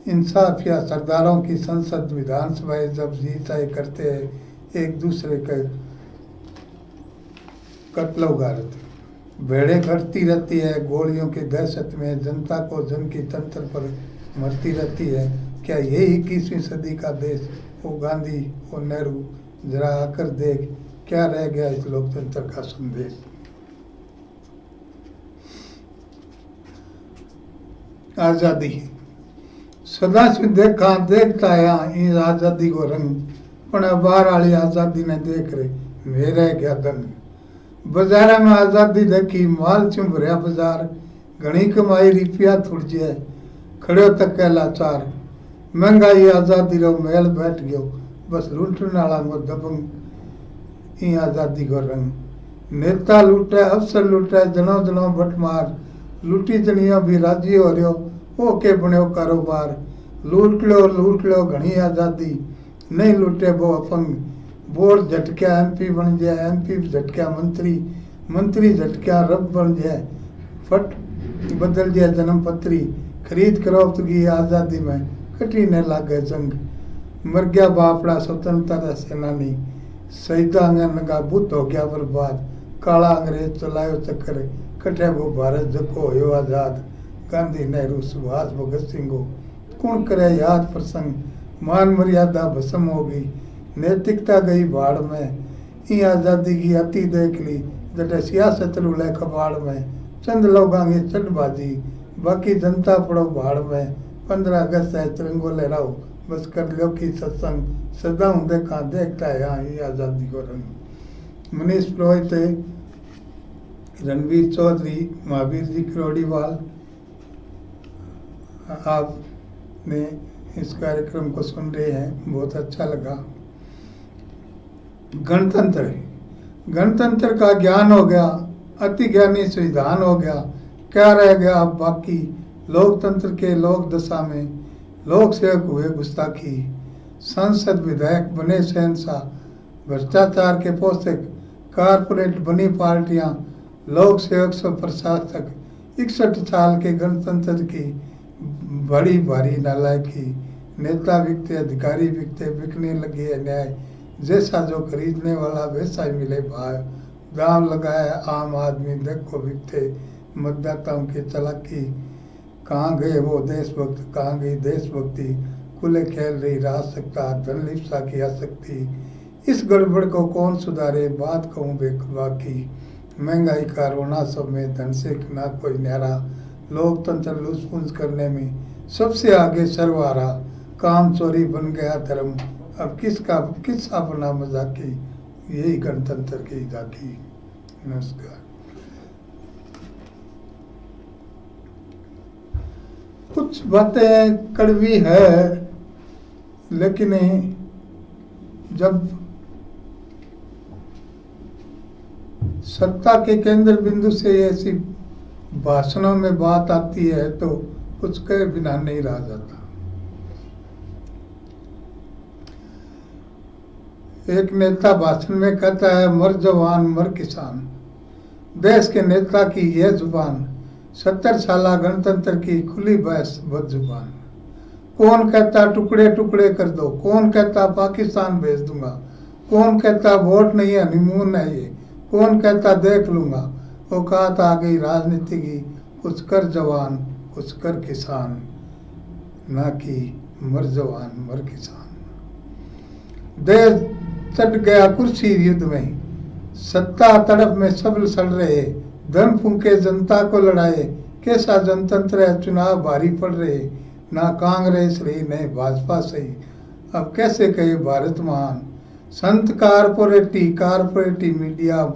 Speaker 1: इंसाफिया सरदारों की संसद विधानसभाएं जब जी तय करते हैं, एक दूसरे के कत्ल उगारते। भेड़े घटती रहती है गोलियों की दहशत में, जनता को जन की तंत्र पर मरती रहती है। क्या यही 21वीं सदी का देश? ओ गांधी, ओ नेहरू, जरा आकर देख क्या रह गया इस लोकतंत्र का संदेश। आज़ादी। सदा से देखा देखता है इस आज़ादी को रंग, पण बाहर वाली आज़ादी ने देख रहे मेरे क्या दंग। बाजारा में आज़ादी देखी, माल चुं भरिया बाजार, घनी कमाई रुपया थुड़ जाए, खड़ो तक के लाचार। महंगाई आज़ादी रो मेल बैठ गयो, बस लूटने वाला वो दबंग ई आज़ादी को रंग। नेता लूटे, अफसर लूटे, जनों जनों बटमार, लूटी जनिया भी राजी हो रहो, ओ के बनो कारोबार। लूट लो घनी आज़ादी, नहीं लूटे वो अपंग। बोर्ड झटकिया MP बन जाए, MP झटकिया मंत्री, मंत्री झटकिया रब बन जाए, फट बदल जाए जन्म पत्री। खरीद खरोख्त की आज़ादी में कटी न लागे जंग। मर गया बापड़ा स्वतंत्रता सेनानी, शहीदा नगा बुत हो गया बर्बाद। काला अंग्रेज चलायो चक्कर, कटे वो भारत जको होयो आजाद। गांधी नेहरू सुभाष भगत सिंह कौन करे याद प्रसंग। मान मर्यादा भस्म होगी, नैतिकता गई भाड़ में। ई आज़ादी की अति देख ली, जटे सियासत रुले कबाड़ में। चंद लोगांगे चटबाजी, बाकी जनता पड़ो भाड़ में। 15 अगस्त है तिरंगो लहराओ, बस कर लो की सत्संग। सदा हूँ देखा देखता है यहाँ ये आज़ादी को रंग। मनीष पुरोहित, रणवीर चौधरी, महावीर जी करोड़ीवाल, आपने इस कार्यक्रम को सुन रहे हैं, बहुत अच्छा लगा। गणतंत्र का ज्ञान हो गया, अति ज्ञानी संविधान हो गया। क्या रह गया अब बाकी, लोकतंत्र के लोक दशा में लोक सेवक हुए गुस्ताखी। संसद विधायक बने शहंशाह, भ्रष्टाचार के पोषक कारपोरेट बनी पार्टियां। लोक सेवक से प्रशासक, 61 साल के गणतंत्र की बड़ी भारी नालायकी। नेता बिकते, अधिकारी बिकते, बिकने लगे अन्याय। जैसा जो खरीदने वाला वैसा ही मिले भाव। दाम लगाया आम आदमी, देखो बिकते मतदाताओं की चालाकी। कहाँ गए वो देशभक्त, कहाँ गई देशभक्ति। खुले खेल रही राजसत्ता, धनलिप्सा की आसक्ति। इस गड़बड़ को कौन सुधारे, बात कहूँ बेबाकी। महंगाई का रोना सब में, धन से ना कोई न्यारा। लोकतंत्र लूसपूंज करने में सबसे आगे सर्वहारा। काम चोरी बन गया धर्म, अब किसका बना मजाकी। यही गणतंत्र की झांकी। नमस्कार। कुछ बातें कड़वी है, लेकिन जब सत्ता के केंद्र बिंदु से ऐसी भाषणों में बात आती है तो कुछ कहे बिना नहीं रहा जाता। एक नेता भाषण में कहता है, मर जवान मर किसान। देश के नेता की यह जुबान, 70 साला गणतंत्र की खुली बहस बदजुबान। कौन कहता टुकड़े टुकड़े कर दो, कौन कहता पाकिस्तान भेज दूंगा, कौन कहता वोट नहीं हनीमून है ये, कौन कहता देख लूंगा। औकात आ गई राजनीति की, कुछ कर जवान कुछ कर किसान, ना कि मर जवान मर किसान। देश चट गया कुर्सी युद्ध में, सत्ता तड़प में सब सड़ रहे। धन फूंके जनता को लड़ाए, कैसा जनतंत्र है चुनाव भारी पड़ रहे। ना कांग्रेस रही न भाजपा सही, अब कैसे कहे भारत महान। संत कारपोरेटी मीडिया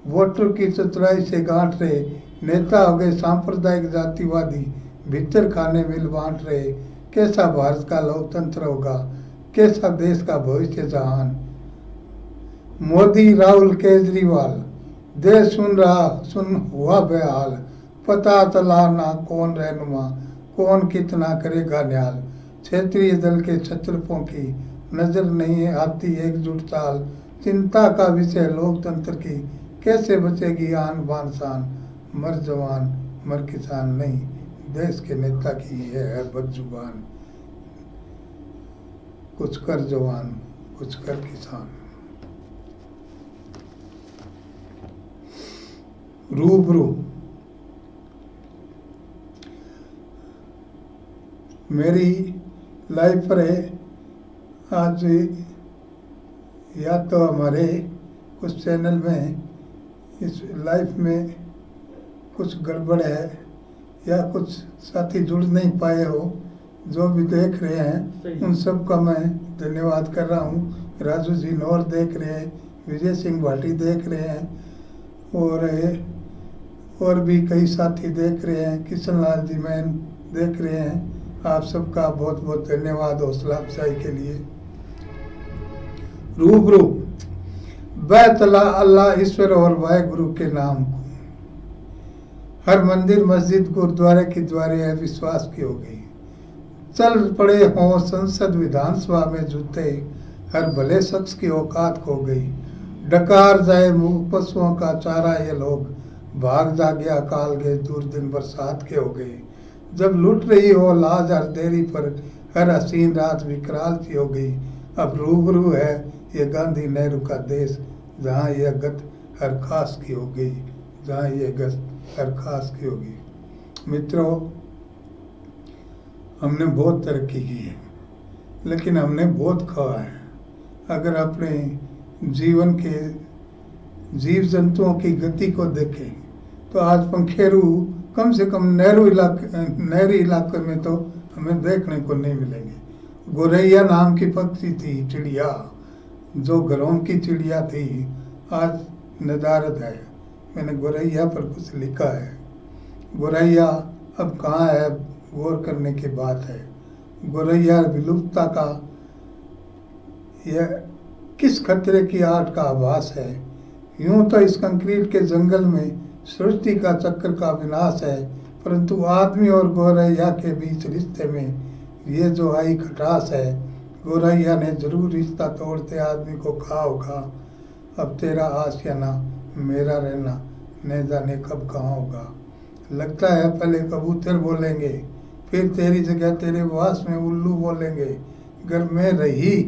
Speaker 1: वोटर की चतुराई से गांठ रहे। नेता हो गए सांप्रदायिक जातिवादी, भीतर खाने मिल बांट रहे। कैसा भारत का लोकतंत्र होगा, कैसा देश का भविष्य जहान। मोदी राहुल केजरीवाल, देश सुन हुआ बेहाल। पता चला ना कौन रहनुमा, कौन कितना करेगा न्याल। क्षेत्रीय दल के छत्रपों की नजर नहीं आती एकजुट चाल। चिंता का विषय लोकतंत्र की, कैसे बचेगी आन बान शान। मर जवान मर किसान नहीं, देश के नेता की यह है बदजुबान। कुछ कर जवान कुछ कर किसान। रूबरू मेरी लाइफ पर है आज, या तो हमारे कुछ चैनल में इस लाइफ में कुछ गड़बड़ है, या कुछ साथी जुड़ नहीं पाए हो। जो भी देख रहे हैं उन सब का मैं धन्यवाद कर रहा हूँ। राजू जी नौर देख रहे हैं, विजय सिंह भाटी देख रहे हैं, और भी कई साथी देख रहे हैं, किशन लाल जी मैन देख रहे हैं। आप सबका बहुत बहुत धन्यवाद हौसला अफजाई के लिए। रूबरू बैतला अल्लाह ईश्वर और वाहेगुरु के नाम को, हर मंदिर मस्जिद गुरुद्वारे की द्वारे है विश्वास की हो गई। चल पड़े हों संसद विधानसभा में जूते, हर भले शख्स की औकात खो गई। डकार जाए मुँह पशुओं का चारा ये लोग, भाग जा गया काल गए दूर दिन बरसात के हो गए। जब लुट रही हो लाज हर देरी पर, हर हसीन रात विकराल सी हो गई। अब रूबरू है ये गांधी नेहरू का देश, जहाँ ये गत हर खास की हो गई, जहाँ ये गत हर खास की होगी। मित्रों, हमने बहुत तरक्की की है, लेकिन हमने बहुत खोया है। अगर अपने जीवन के जीव जंतुओं की गति को देखें तो आज पंखेरु कम से कम नहरी इलाके में तो हमें देखने को नहीं मिलेंगे। गोरैया नाम की पक्षी थी, चिड़िया, जो घरों की चिड़िया थी, आज नदारद है। मैंने गोरैया पर कुछ लिखा है। गोरैया अब कहाँ है, गौर करने की बात है। गोरैया विलुप्तता का यह किस खतरे की आड़ का आभास है। यूं तो इस कंक्रीट के जंगल में सृष्टि का चक्र का विनाश है, परंतु आदमी और गोरैया के बीच रिश्ते में ये जो आई खटास है, गोरैया ने जरूर रिश्ता तोड़ते आदमी को कहा होगा, अब तेरा आशियाना मेरा रहना न जाने कब कहाँ होगा। लगता है पहले कबूतर बोलेंगे, फिर तेरी जगह तेरे वास में उल्लू बोलेंगे। अगर मैं रही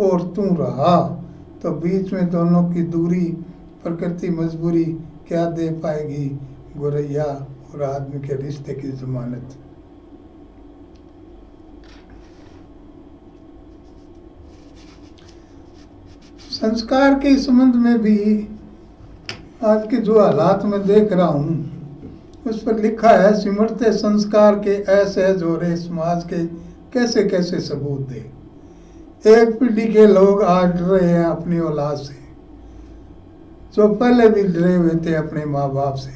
Speaker 1: और तू रहा तो बीच में दोनों की दूरी प्रकृति मजबूरी क्या दे पाएगी, गोरैया और आदमी के रिश्ते की जमानत। संस्कार के संबंध में भी आज के जो हालात में देख रहा हूँ उस पर लिखा है, सिमटते संस्कार के ऐसे जोरे समाज के कैसे कैसे सबूत दे। एक पीढ़ी के लोग आज डर रहे हैं अपनी औलाद से, जो पहले भी डरे हुए थे अपने माँ बाप से।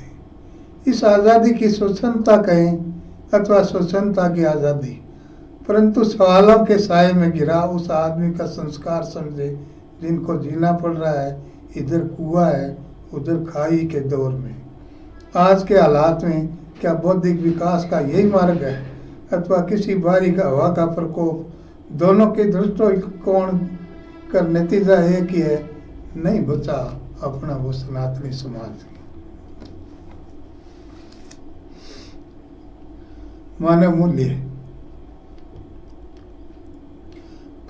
Speaker 1: इस आज़ादी की स्वतंत्रता कहें अथवा स्वतंत्रता की आज़ादी, परंतु सवालों के साए में गिरा उस आदमी का संस्कार समझे जिनको जीना पड़ रहा है इधर कुआं है उधर खाई के दौर में। आज के हालात में क्या बौद्धिक विकास का यही मार्ग है अथवा किसी बारीक हवा का प्रकोप? दोनों के दृष्टिकोण का नतीजा एक ही है, नहीं बचा अपना वो सनातनी समाज। मानव मूल्य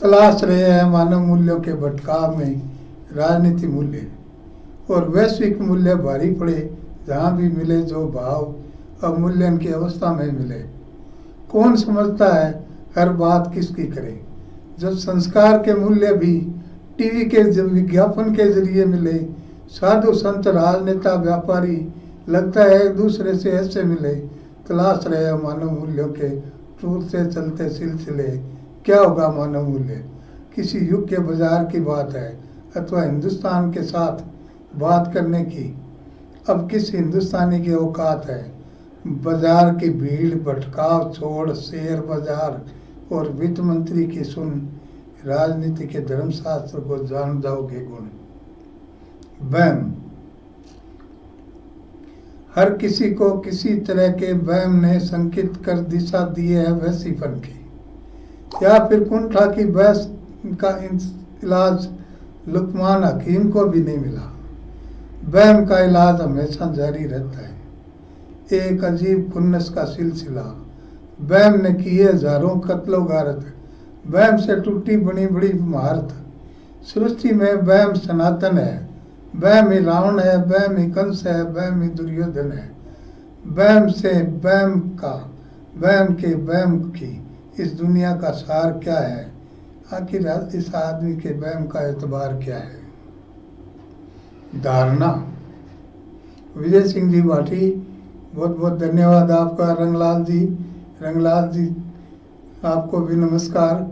Speaker 1: तलाश रहे हैं मानव मूल्यों के भटकाव में राजनीति मूल्य और वैश्विक मूल्य भारी पड़े। जहाँ भी मिले जो भाव अवमूल्यन की अवस्था में मिले। कौन समझता है हर बात किसकी करे। जब संस्कार के मूल्य भी टीवी के विज्ञापन के जरिए मिले, साधु संत राजनेता व्यापारी लगता है एक दूसरे से ऐसे मिले। तलाश रहे मानव मूल्यों के टूटते चलते सिलसिले। क्या होगा मानव मूल्य? किसी युग के बाजार की बात है अथवा हिंदुस्तान के साथ बात करने की। अब किस हिंदुस्तानी की औकात है? बाजार की भीड़ भटकाव छोड़ शेयर बाजार और वित्त मंत्री की सुन, राजनीति के धर्मशास्त्र को जान जाओगे गुण। वहम, हर किसी को किसी तरह के वहम ने संकित कर दिशा दी है वैसीपन की, या फिर कुंठा की बहस का इलाज लुकमान हकीम को भी नहीं मिला। वहम का इलाज हमेशा जारी रहता है, एक अजीब खुन्नस का सिलसिला। वहम ने किए हजारों कत्लो गारत, वहम से टूटी बड़ी बड़ी महारत। सृष्टि में वहम सनातन है, वहम ही रावण है, वहम ही कंस है, वहम ही दुर्योधन है। वहम से वहम का, वहम के वहम की इस दुनिया का सार क्या है? आखिर इस आदमी के वहम का एतबार क्या है? धारणा। विजय सिंह जी भाटी, बहुत बहुत धन्यवाद आपका। रंगलाल जी आपको भी नमस्कार।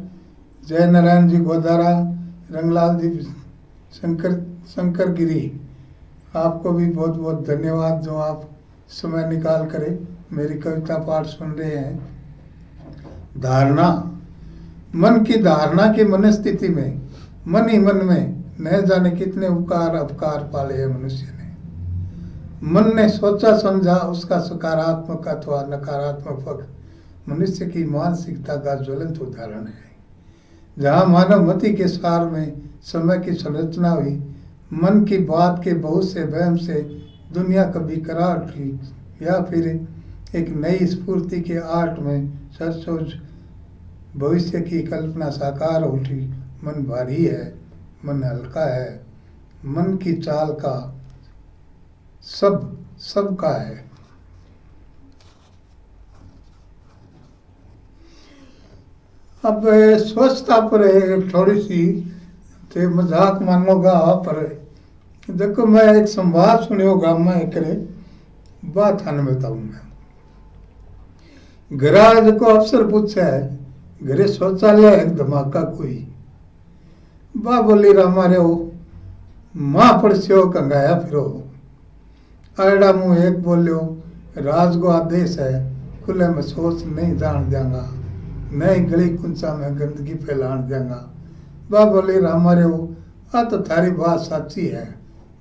Speaker 1: जय नारायण जी गोदारा, रंगलाल जी शंकर गिरी, आपको भी बहुत बहुत धन्यवाद जो आप समय निकाल करे मेरी कविता पाठ सुन रहे हैं। धारणा, मन की धारणा की मनस्थिति में मन ही मन में न जाने कितने उपकार अपकार पाले हैं मनुष्य ने। मन ने सोचा समझा उसका सकारात्मक अथवा नकारात्मक पक्ष मनुष्य की मानसिकता का ज्वलंत उदाहरण है। जहाँ मानव मति के सार में समय की संरचना हुई, मन की बात के बहुत से वहम से दुनिया कभी करा उठी या फिर एक नई स्फूर्ति के आर्ट में सचमुच भविष्य की कल्पना साकार उठी। मन भारी है, मन हल्का है, मन की चाल का सबका है। अब स्वच्छता पर थोड़ी सी थे मजाक मान लोगा, पर देखो मैं एक संवाद सुनियो गाँव में एक बात थाने बताऊँ मैं। घराज को अफसर पूछा है, घरे शौचालय है धमाका कोई? बा बोली हमारे हो माँ पड़स्यो कंगाया फिरो। आड़ा मुँह एक बोलियो, राज को आदेश है खुले में सोच नहीं जान देंगा, नई गली कुंचा में गंदगी फैलान देंगा। बा बोली हमारे हो आ तो थारी बात साची है,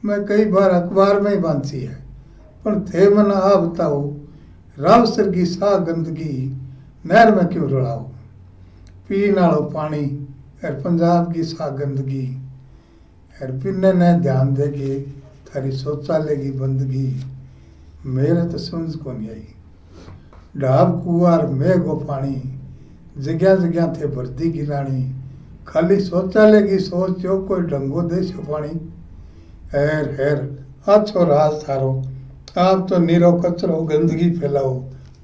Speaker 1: मैं कई बार अखबार में ही बांधी है, पर थे मन आ बताओ रावसर की सा गंदगी नहर में क्यों रुलाओ? पीने वालो पानी और पंजाब की सा गंदगी और पीने ने ध्यान देगे थारी शौचालय की बंदगी। मेरे तो समझ को नहीं आई। ढाब कुआर मेघो पानी जगह जगह थे भर्ती गिरानी, खाली शौचालय की सोच जो कोई ढंगो देश पानी। हेर अच्छो राज थारो, आप तो नीरो कचरो गंदगी फैलाओ।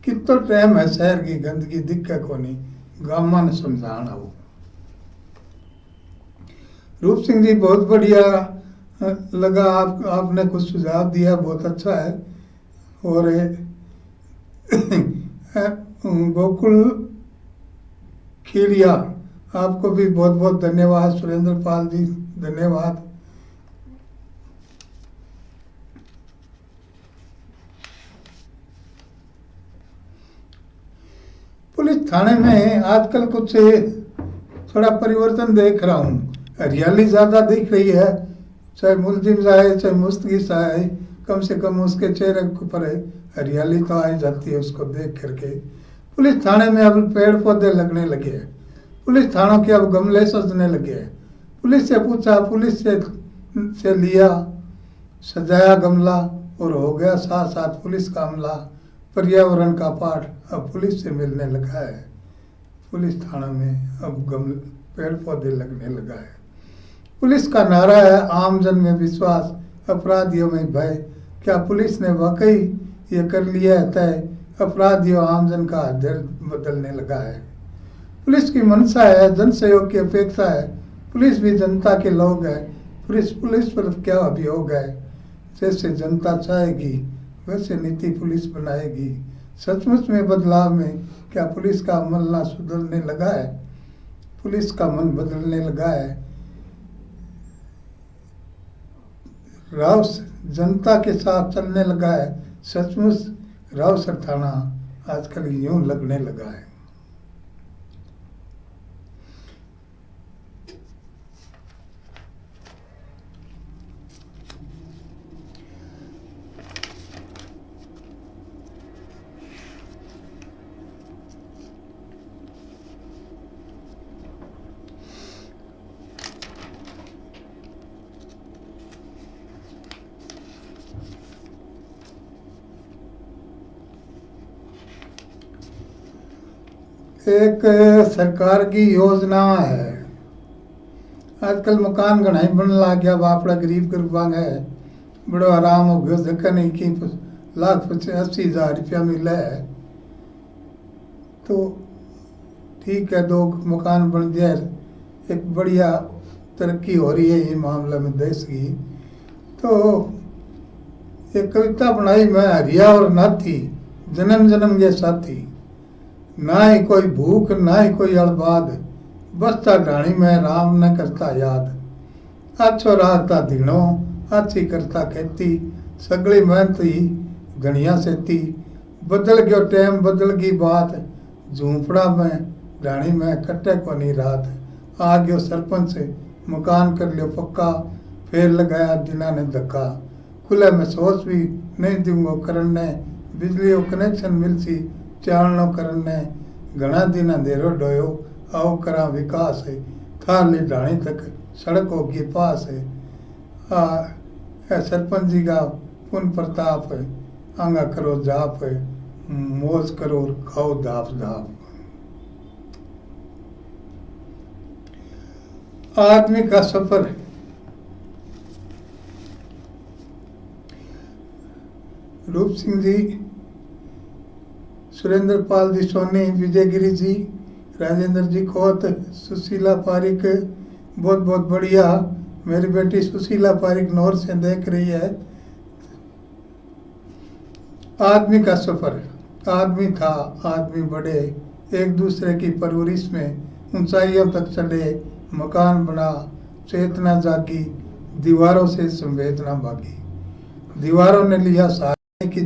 Speaker 1: कितो टाइम है शहर की गंदगी दिक्कत को नहीं, गामा ने समझाना हो। रूप सिंह जी बहुत बढ़िया लगा, आपने कुछ सुझाव दिया, बहुत अच्छा है। और गोकुल खीरिया आपको भी बहुत बहुत धन्यवाद। सुरेंद्र पाल जी धन्यवाद। पुलिस थाने में आजकल कुछ थोड़ा परिवर्तन देख रहा हूँ। हरियाली ज्यादा दिख रही है, चाहे मुलजिम आए चाहे मुस्तगिस आए, कम से कम उसके चेहरे के ऊपर हरियाली तो आ जाती है उसको देख करके। पुलिस थाने में अब पेड़ पौधे लगने लगे हैं, पुलिस थानों के अब गमले सजने लगे हैं। पुलिस से पूछा, पुलिस से लिया, सजाया गमला और हो गया साथ साथ पुलिस का अमला। पर्यावरण का पाठ अब पुलिस से मिलने लगा है। पुलिस थाना में अब गमले पेड़ पौधे लगने लगा है। पुलिस का नारा है आमजन में विश्वास, अपराधियों में भय। क्या पुलिस ने वाकई ये कर लिया है तय, अपराधियों आमजन का दिल बदलने लगा है। पुलिस की मंशा है, जन सहयोग की अपेक्षा है, पुलिस भी जनता के लोग है। पुलिस पर क्या अभियोग है, जैसे जनता चाहेगी वैसे नीति पुलिस बनाएगी। सचमुच में बदलाव में क्या पुलिस का अमल ना सुधरने लगा है, पुलिस का मन बदलने लगा है। राव जनता के साथ चलने लगा है। सचमुच रावसर थाना आजकल यूं लगने लगा है। एक सरकार की योजना है, आजकल मकान घना ही बन ला गया। बापड़ा गरीब गुरबांग है, बड़ो आराम हो गयो। देखा नहीं कि लाख 80,000 रुपया मिला है तो ठीक है, 2 मकान बन जाए, एक बढ़िया तरक्की हो रही है ये मामला में देश की। तो एक कविता बनाई मैं, हरिया और नाथी जन्म जन्म के साथी, ना ही कोई भूख ना ही कोई अड़बाद, बसता ढाणी में राम न करता याद। अच्छो राहता दिनों अच्छी करता खेती, सगली मेहनत ही घनिया सेती। बदल गयो टाइम बदल गई बात, झूंपड़ा में ढाणी में कट्टे को नहीं रात। आ गयो सरपंच मकान कर लियो पक्का, फिर लगाया दिना ने धक्का। खुले में सोच भी नहीं दूंगो करने, बिजली को कनेक्शन मिलसी चालनो करने। घना दिन अंधेरो डोयो आओ करा विकास है, थाली ढाणी तक सड़कों के पास है। सरपंच जी का पुन प्रताप है, आंगा करो जाप है, मौज करो और खाओ दाफ दाफ। आदमी का सफर। रूप सिंह जी, सुरेंद्र पाल जी सोनी, विजय गिरी जी, राजेंद्र जी खोत, सुशीला पारिक, बहुत बहुत बढ़िया। मेरी बेटी सुशीला पारिक नौर से देख रही है। आदमी का सफर। आदमी था, आदमी बढ़े, एक दूसरे की परवरिश में ऊंचाइयों तक चले, मकान बना, चेतना जागी, दीवारों से संवेदना भागी। दीवारों ने लिया सहारे की